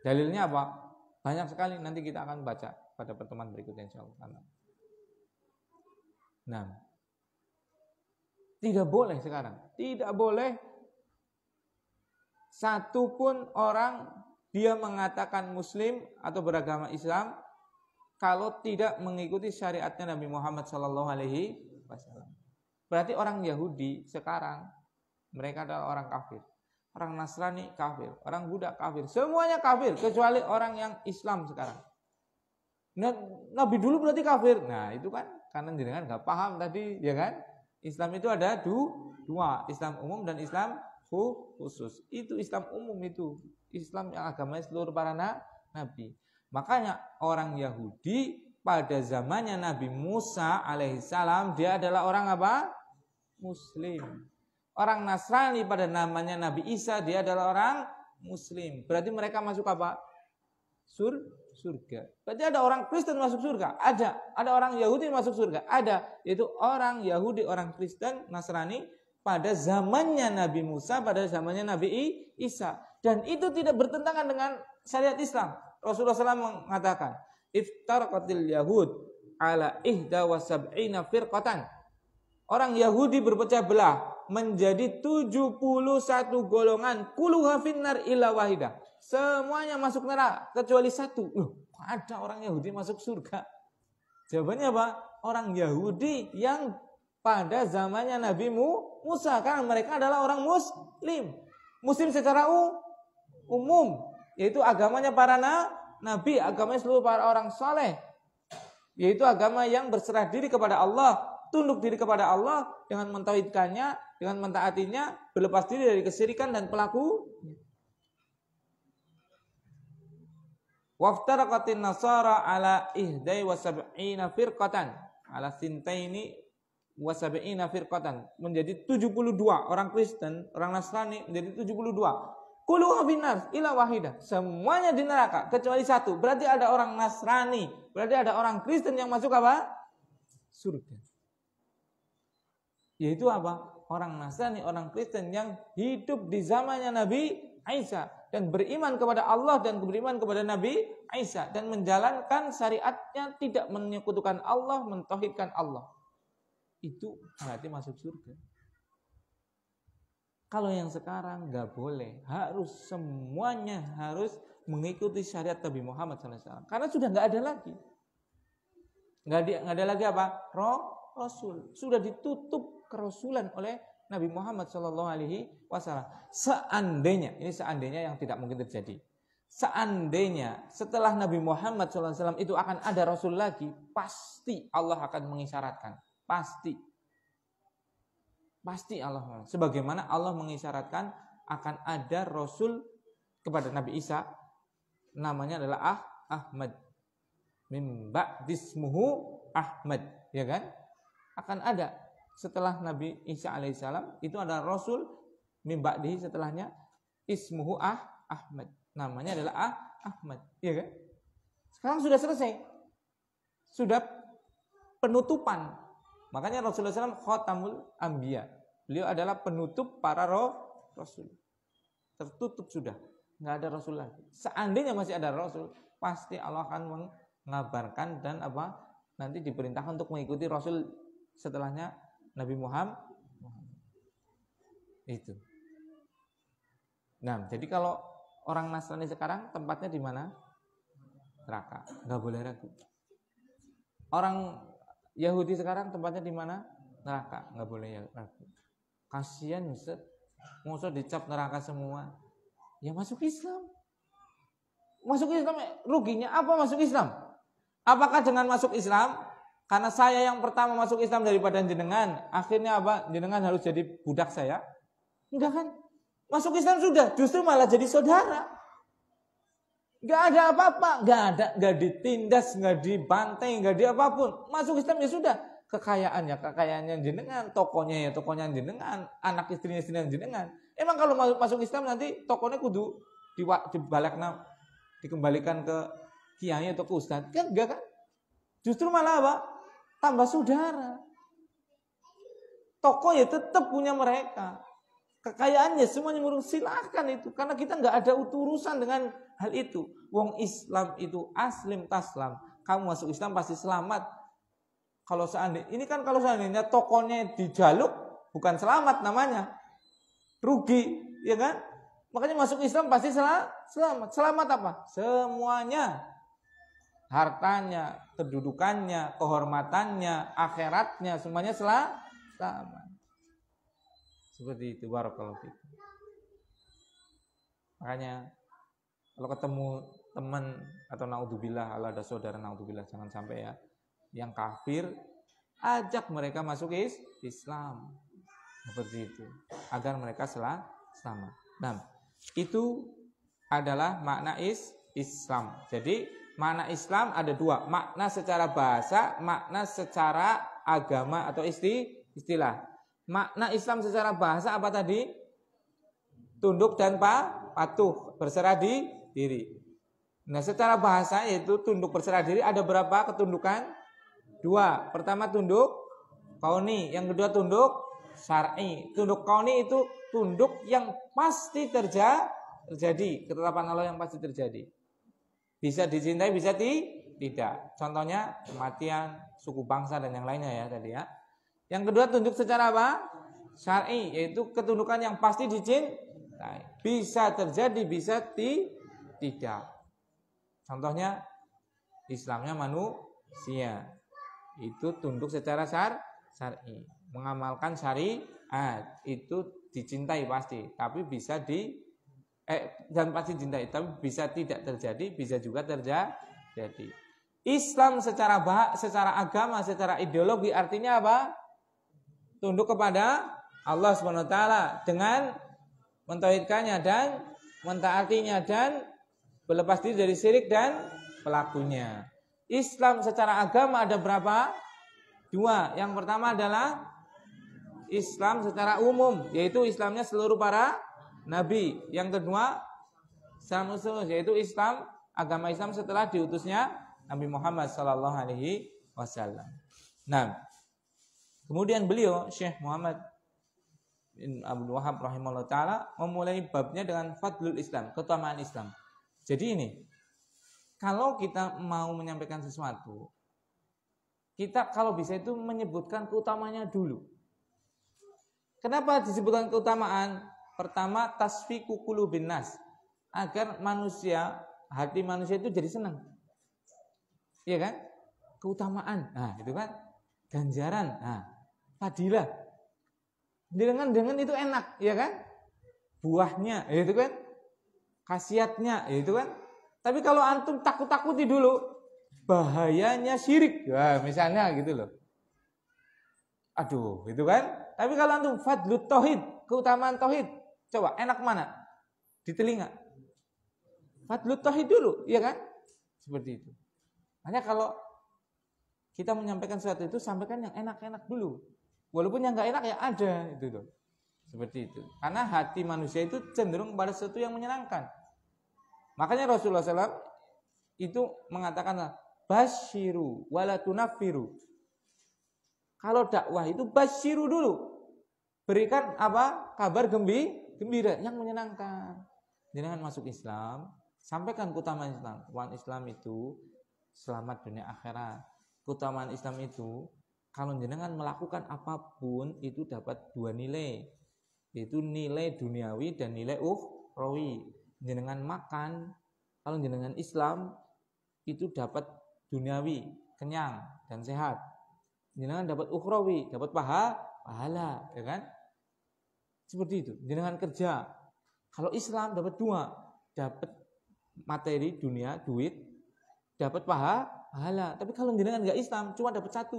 Dalilnya apa? Banyak sekali, nanti kita akan baca pada pertemuan berikutnya insyaallah. Nah, tidak boleh sekarang. Tidak boleh satupun orang dia mengatakan muslim atau beragama Islam kalau tidak mengikuti syariatnya Nabi Muhammad Sallallahu Alaihi Wasallam. Berarti orang Yahudi sekarang mereka adalah orang kafir. Orang Nasrani kafir, orang Buddha kafir, semuanya kafir kecuali orang yang Islam sekarang. Nah, Nabi dulu berarti kafir. Nah, itu kan karena jenengan nggak paham tadi, ya kan? Islam itu ada dua, Islam umum dan Islam khusus. Itu Islam umum itu, Islam yang agamanya seluruh para nabi. Makanya orang Yahudi pada zamannya Nabi Musa alaihissalam dia adalah orang apa? Muslim. Orang Nasrani pada namanya Nabi Isa dia adalah orang Muslim. Berarti mereka masuk apa? Surga. Berarti ada orang Kristen masuk surga? Ada. Ada orang Yahudi masuk surga? Ada. Yaitu orang Yahudi, orang Kristen, Nasrani pada zamannya Nabi Musa, pada zamannya Nabi Isa. Dan itu tidak bertentangan dengan syariat Islam. Rasulullah SAW mengatakan, iftarqatil yahud ala ihda wa sab'ina firqatan. Orang Yahudi berpecah belah menjadi 71 golongan, kulluha finnar illa wahidah. semuanya masuk neraka kecuali satu. Ada orang Yahudi masuk surga. Jawabannya apa? Orang Yahudi yang pada zamannya Nabi Musa, karena mereka adalah orang Muslim. Muslim secara umum, yaitu agamanya para nabi, agamanya seluruh para orang saleh, yaitu agama yang berserah diri kepada Allah, tunduk diri kepada Allah dengan mentauhidkannya, dengan mentaatinya, berlepas diri dari kesyirikan dan pelaku. Waftaraqatin nasara ala ihdai wa sab'ina firqatan, ala sintaini wa sab'ina firqatan, menjadi 72 orang Kristen, orang Nasrani menjadi 72. Kulluha finnar illa wahidah, semuanya di neraka kecuali satu. Berarti ada orang Nasrani, berarti ada orang Kristen yang masuk apa? Surga. Yaitu apa? Orang Nasrani, orang Kristen yang hidup di zamannya Nabi Isa dan beriman kepada Allah dan beriman kepada Nabi Isa dan menjalankan syariatnya, tidak menyekutukan Allah, mentauhidkan Allah. Itu berarti masuk surga. Kalau yang sekarang nggak boleh, harus semuanya harus mengikuti syariat Nabi Muhammad SAW. Karena sudah nggak ada lagi, nggak ada lagi apa? Rasul. Sudah ditutup kerasulan oleh Nabi Muhammad SAW. Seandainya, ini seandainya yang tidak mungkin terjadi. Seandainya setelah Nabi Muhammad SAW itu akan ada Rasul lagi, pasti Allah akan mengisyaratkan. Pasti Allah. Sebagaimana Allah mengisyaratkan akan ada Rasul kepada Nabi Isa, namanya adalah Ahmad. Min ba'dismuhu Ahmad, ya kan? Akan ada setelah Nabi Isa alaihissalam itu ada Rasul min ba'dihi, setelahnya ismuhu Ahmad, namanya adalah Ahmad, ya kan? Sekarang sudah selesai, sudah penutupan. Makanya Rasulullah SAW khatamul anbiya, beliau adalah penutup para rasul. Tertutup sudah, nggak ada Rasul lagi. Seandainya masih ada Rasul, pasti Allah akan mengabarkan dan nanti diperintahkan untuk mengikuti Rasul setelahnya Nabi Muhammad. Itu. Nah, jadi kalau orang Nasrani sekarang tempatnya di mana? Neraka, nggak boleh ragu. Orang Yahudi sekarang tempatnya di mana? Neraka, nggak boleh ragu. Kasihan Ustaz, masa dicap neraka semua. Ya masuk Islam. Masuk Islam, ruginya apa masuk Islam? Apakah dengan masuk Islam, karena saya yang pertama masuk Islam daripada jenengan, akhirnya jenengan harus jadi budak saya? Enggak kan? Masuk Islam sudah, justru malah jadi saudara. Enggak ada apa-apa, enggak ditindas, enggak dibantai, enggak di apapun. Masuk Islam ya sudah, kekayaannya jenengan, tokonya jenengan, anak istrinya jenengan. Emang kalau masuk Islam nanti tokonya kudu dikembalikan ke kiai atau ke ustadz? Kan enggak kan? Justru malah apa? Tambah saudara. Toko ya tetap punya mereka. Kekayaannya semuanya ngurus, silahkan itu. Karena kita nggak ada urusan dengan hal itu. Wong Islam itu aslim taslam. Kamu masuk Islam pasti selamat. Kalau seandainya tokonya dijaluk, bukan selamat namanya, rugi, ya kan? Makanya masuk Islam pasti selamat. Selamat apa? Semuanya. Hartanya, kedudukannya, kehormatannya, akhiratnya, semuanya selamat. Seperti itu, barakallahu fikum. Makanya kalau ketemu teman atau naudzubillah, kalau ada saudara naudzubillah, jangan sampai ya yang kafir, ajak mereka masuk Islam. Seperti itu, agar mereka selamat. Nah, itu adalah makna Islam. Jadi makna Islam ada dua, makna secara bahasa, makna secara agama atau istilah. Makna Islam secara bahasa apa tadi? Tunduk dan patuh, berserah diri. Nah, secara bahasa yaitu tunduk berserah diri ada berapa ketundukan? Dua. Pertama tunduk kauni, yang kedua tunduk syar'i. Tunduk kauni itu tunduk yang pasti terjadi, ketetapan Allah yang pasti terjadi. Bisa dicintai, bisa tidak. Contohnya kematian, suku bangsa dan yang lainnya ya tadi ya. Yang kedua tunduk secara apa? Syar'i, yaitu ketundukan yang pasti dicintai. Bisa terjadi, bisa Tidak. Contohnya Islamnya manusia itu tunduk secara syar'i, mengamalkan syariat, itu dicintai pasti, tapi bisa dan pasti cintai, tapi bisa tidak terjadi, bisa juga terjadi. Islam secara agama, secara ideologi artinya apa? Tunduk kepada Allah SWT dengan mentauhidkannya dan mentaatinya dan berlepas diri dari syirik dan pelakunya. Islam secara agama ada berapa? 2. Yang pertama adalah Islam secara umum, yaitu Islamnya seluruh para nabi. Yang kedua, Islam usul, yaitu agama Islam setelah diutusnya Nabi Muhammad sallallahu alaihi wasallam. Nah, kemudian beliau Syekh Muhammad bin Abdul Wahhab rahimahullah taala memulai babnya dengan fadlul Islam, keutamaan Islam. Jadi ini, kalau kita mau menyampaikan sesuatu, kita kalau bisa itu menyebutkan keutamanya dulu. Kenapa disebutkan keutamaan? Pertama, tasfiku qulubin nas, agar hati manusia itu jadi senang. Iya kan? Keutamaan. Nah, itu kan ganjaran. Nah, fadilah. Dengan itu enak, ya kan? Buahnya, itu kan? Khasiatnya, itu kan? Tapi kalau antum takut-takuti dulu, bahayanya syirik. Wah, misalnya gitu loh. Aduh, itu kan? Tapi kalau antum fadlut tauhid, keutamaan tauhid, coba enak mana? Di telinga. Fadlut tauhid dulu, iya kan? Seperti itu. Hanya kalau kita menyampaikan sesuatu itu, sampaikan yang enak-enak dulu. Walaupun yang enggak enak ya ada, itu loh. Seperti itu. Karena hati manusia itu cenderung kepada sesuatu yang menyenangkan. Makanya Rasulullah SAW itu mengatakan basyiru wala tunaffiru. Kalau dakwah itu basyiru dulu. Berikan apa? Kabar gembira yang menyenangkan. Jangan masuk Islam, sampaikan keutamaan Islam. Keutamaan Islam itu selamat dunia akhirat. Keutamaan Islam itu kalau jenengan melakukan apapun itu dapat 2 nilai. Yaitu nilai duniawi dan nilai ukhrawi. Jenengan makan, kalau jenengan Islam itu dapat duniawi, kenyang dan sehat. Jenengan dapat ukhrawi, dapat pahala, ya kan? Seperti itu. Jenengan kerja, kalau Islam dapat 2, dapat materi dunia, duit, dapat pahala. Tapi kalau jenengan enggak Islam, cuma dapat 1,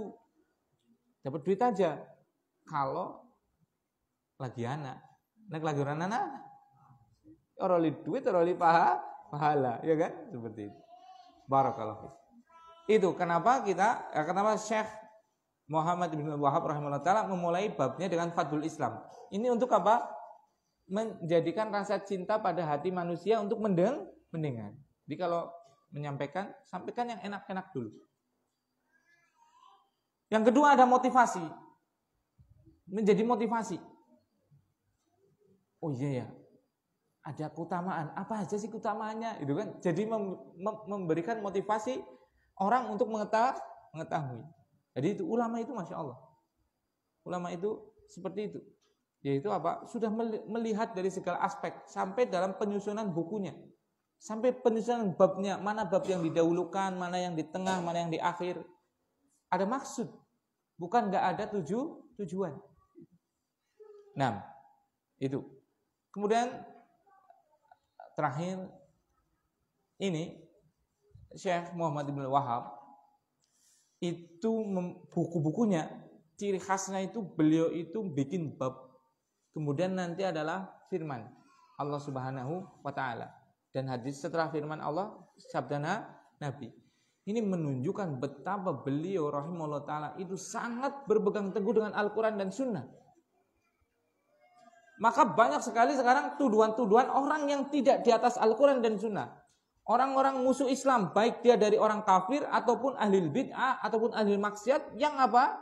dapat duit aja. Kalau lagi anak orang anak, orang li duit, orang li pahala, ya kan? Seperti itu. Barakallahu. Itu kenapa Syekh Muhammad bin Wahhab rahimahullah taala memulai babnya dengan fadlul Islam. Ini untuk apa? Menjadikan rasa cinta pada hati manusia untuk mendengar. Jadi kalau menyampaikan, sampaikan yang enak-enak dulu. Yang kedua ada motivasi. Menjadi motivasi. Oh iya ya. Ada keutamaan. Apa aja sih keutamaannya? Itu kan. Jadi memberikan motivasi orang untuk mengetahui. Jadi itu ulama itu Masya Allah. Ulama itu seperti itu. Yaitu apa? Sudah melihat dari segala aspek. Sampai dalam penyusunan bukunya. Sampai penyusunan babnya. Mana bab yang didahulukan, mana yang di tengah, mana yang di akhir. Ada maksud. Bukan gak ada tujuan. Nah, itu. Kemudian terakhir ini Syekh Muhammad bin Wahhab itu buku-bukunya ciri khasnya itu beliau itu bikin bab, kemudian nanti adalah firman Allah Subhanahu wa taala dan hadis setelah firman Allah sabda Nabi. Ini menunjukkan betapa beliau rahimahullah taala itu sangat berpegang teguh dengan Al-Qur'an dan Sunnah. Maka banyak sekali sekarang tuduhan-tuduhan orang yang tidak di atas Al-Quran dan Sunnah. Orang-orang musuh Islam, baik dia dari orang kafir ataupun ahli bid'ah ataupun ahli maksiat, yang apa?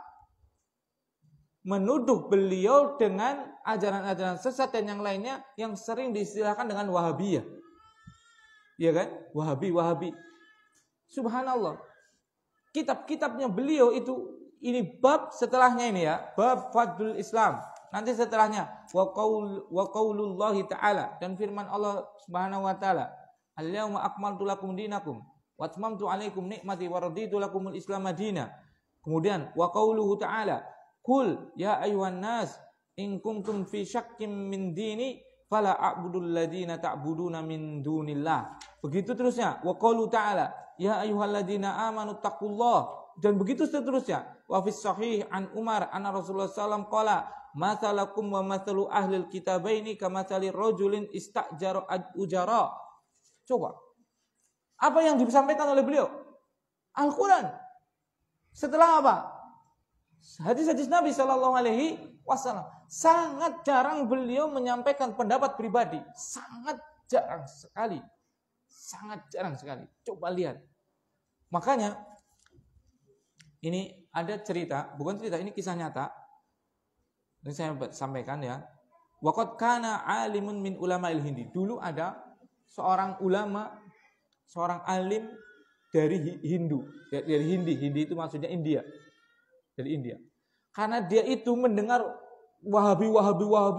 Menuduh beliau dengan ajaran-ajaran sesat dan yang lainnya yang sering diistilahkan dengan Wahabiyah. Iya kan? Wahabi. Subhanallah. Kitab-kitabnya beliau itu, ini bab setelahnya ini ya, bab Fadlul Islam. Nanti setelahnya wa qaulullahi ta'ala dan firman Allah Subhanahu wa taala Al-yauma akmaltu lakum dinakum wa atmamtu 'alaikum ni'mati wa raditu lakumul Islam madina. Kemudian wa qauluhu ta'ala, "Qul ya ayyuhan nas in kuntum fi syakkim min dini fala a'budul ladzina ta'buduna min dunillah." Begitu terusnya, wa qaulu ta'ala, "Ya ayyuhalladzina amanu taqullaha." Dan begitu seterusnya. Wa fis sahih an Umar anna Rasulullah sallallahu alaihi wasallam qala, "Matsalakum wa matsalu ahlil kitabaini kamatsali rajulin istajara ujara." Coba. Apa yang disampaikan oleh beliau? Al-Qur'an. Setelah apa? Hadis-hadis Nabi sallallahu alaihi wasallam. Sangat jarang beliau menyampaikan pendapat pribadi. Sangat jarang sekali. Sangat jarang sekali. Coba lihat. Makanya ini ada cerita, bukan cerita, ini kisah nyata. Ini saya sampaikan ya. Waqad kana alimun min ulama'il Hindi. Dulu ada seorang ulama, seorang alim dari Hindu, dari Hindi. Hindi itu maksudnya India. Dari India. Karena dia itu mendengar Wahabi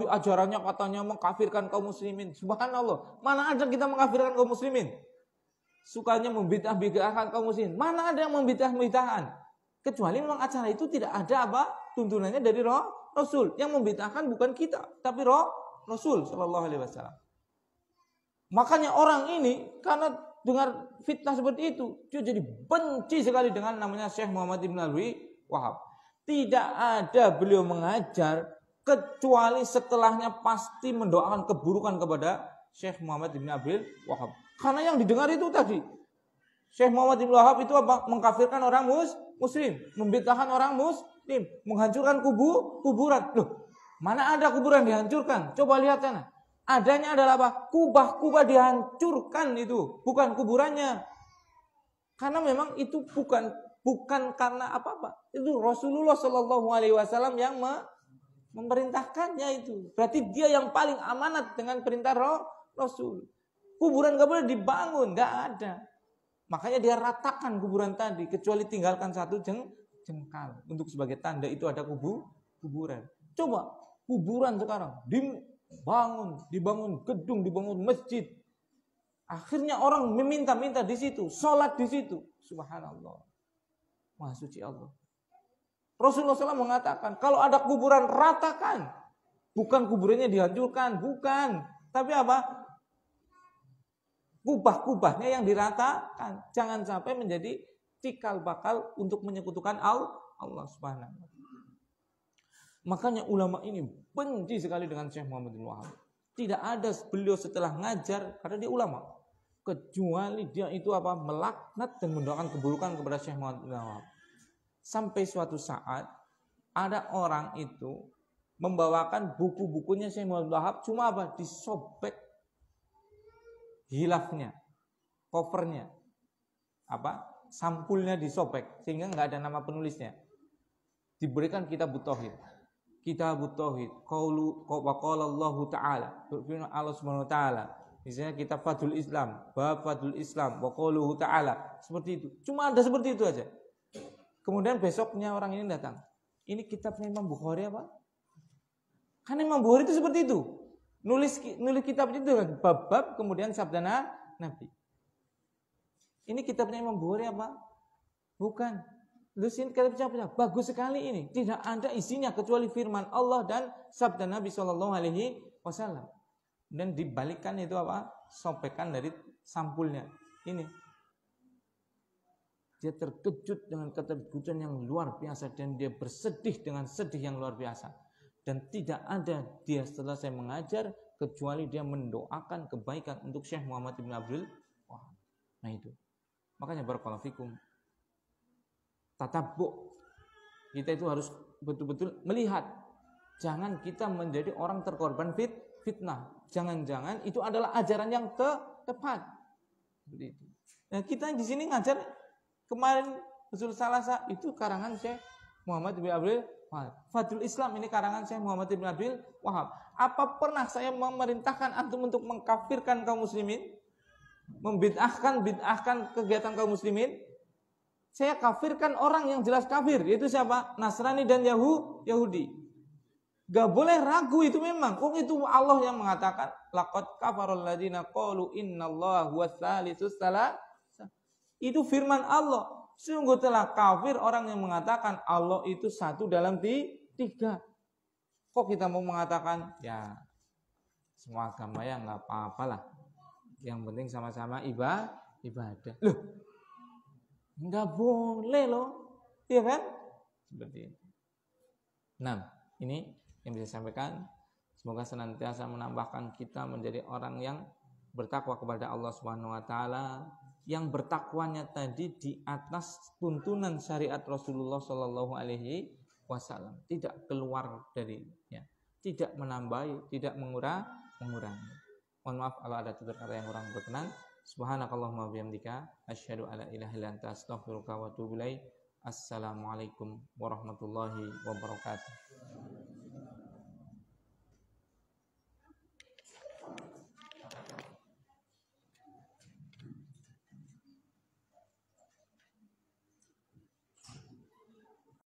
ajarannya katanya mengkafirkan kaum muslimin. Subhanallah. Mana ada kita mengkafirkan kaum muslimin? Sukanya membid'ah-bid'ahkan kaum muslimin. Mana ada yang membid'ah-bid'ahkan? Kecuali memang acara itu tidak ada apa? Tuntunannya dari Rasul. Yang membid'ahkan bukan kita, tapi Rasul sallallahu alaihi wasallam. Makanya orang ini karena dengar fitnah seperti itu, dia jadi benci sekali dengan namanya Syekh Muhammad Ibn Abdul Wahab. Tidak ada beliau mengajar kecuali setelahnya pasti mendoakan keburukan kepada Syekh Muhammad Ibn Abdul Wahab. Karena yang didengar itu tadi, Syekh Muhammad Ibn Wahab itu apa? Mengkafirkan orang muslim, membid'ahkan orang muslim, menghancurkan kuburan. Loh, mana ada kuburan dihancurkan? Coba lihat sana. Adanya adalah apa? Kubah dihancurkan itu, bukan kuburannya. Karena memang itu bukan karena apa-apa. Itu Rasulullah Shallallahu Alaihi Wasallam yang memerintahkannya itu. Berarti dia yang paling amanat dengan perintah Rasul. Kuburan gak boleh dibangun, gak ada. Makanya dia ratakan kuburan tadi, kecuali tinggalkan satu jengkal. Untuk sebagai tanda itu ada kuburan. Coba kuburan sekarang dibangun gedung, dibangun masjid. Akhirnya orang meminta-minta di situ, sholat di situ. Subhanallah. Maha suci Allah. Rasulullah SAW mengatakan, kalau ada kuburan ratakan. Bukan kuburannya dihancurkan, bukan. Tapi apa? Kubah-kubahnya yang diratakan. Jangan sampai menjadi cikal bakal untuk menyekutukan Allah Subhanahu wa taala. Makanya ulama ini benci sekali dengan Syekh Muhammad bin Wahab. Tidak ada beliau setelah ngajar, karena dia ulama, kecuali dia itu apa? Melaknat dan mendoakan keburukan kepada Syekh Muhammad bin Wahab. Sampai suatu saat ada orang itu membawakan buku-bukunya Syekh Muhammad bin Wahab, cuma apa? Disobek hilafnya, covernya, apa? Sampulnya disobek sehingga nggak ada nama penulisnya. Diberikan kitab tauhid. Kitab tauhid, qaulu wa qala Allah taala, berfirman Allah Subhanahu wa taala. Misalnya kitab Fadlul Islam, bab Fadlul Islam, wa qauluhu taala. Seperti itu. Cuma ada seperti itu aja. Kemudian besoknya orang ini datang. Ini kitabnya Imam Bukhari apa? Kan Imam Bukhari itu seperti itu. Nulis kitab itu kan bab-bab kemudian sabda Nabi. Ini kitabnya Imam Bukhari apa? Bukan. Lusin kitabnya bagus sekali ini. Tidak ada isinya kecuali firman Allah dan sabda Nabi Shallallahu Alaihi Wasallam. Dan dibalikkan itu apa? Sobekan dari sampulnya. Ini. Dia terkejut dengan keterkejutan yang luar biasa dan dia bersedih dengan sedih yang luar biasa. Dan tidak ada dia setelah saya mengajar kecuali dia mendoakan kebaikan untuk Syekh Muhammad bin Abdul Wahab. Nah itu. Makanya barakallahu fikum. Tatabbu. Kita itu harus betul-betul melihat. Jangan kita menjadi orang terkorban fitnah. Jangan-jangan itu adalah ajaran yang tepat. Seperti itu. Nah, kita di sini ngajar kemarin Usul Salasa itu karangan Syekh Muhammad bin Abdul Wahab. Fadlul Islam ini karangan Syekh Muhammad bin Abdul Wahab. Apa pernah saya memerintahkan antum untuk mengkafirkan kaum muslimin? Membid'ahkan kegiatan kaum muslimin? Saya kafirkan orang yang jelas kafir, yaitu siapa? Nasrani dan Yahudi. Gak boleh ragu itu memang. Kok itu Allah yang mengatakan laqad kafarul ladzina qalu innallaha huwas salisus salasa. Itu firman Allah. Sungguh telah kafir orang yang mengatakan Allah itu satu dalam tiga. Kok kita mau mengatakan ya semua agama ya nggak apa-apalah. Yang penting sama-sama ibadah. Loh, nggak boleh loh, iya kan? Seperti itu. Nah, ini yang bisa saya sampaikan. Semoga senantiasa menambahkan kita menjadi orang yang bertakwa kepada Allah Subhanahu wa taala, yang bertakwanya tadi di atas tuntunan syariat Rasulullah Shallallahu alaihi wasallam, tidak keluar darinya, tidak menambahi, tidak mengurangi. Mohon maaf kalau ada tutur kata yang kurang berkenan. Subhanakallahumma wabihamdika asyhadu alla ilaha illa anta astaghfiruka wa atubu ilaik. Assalamualaikum warahmatullahi wabarakatuh.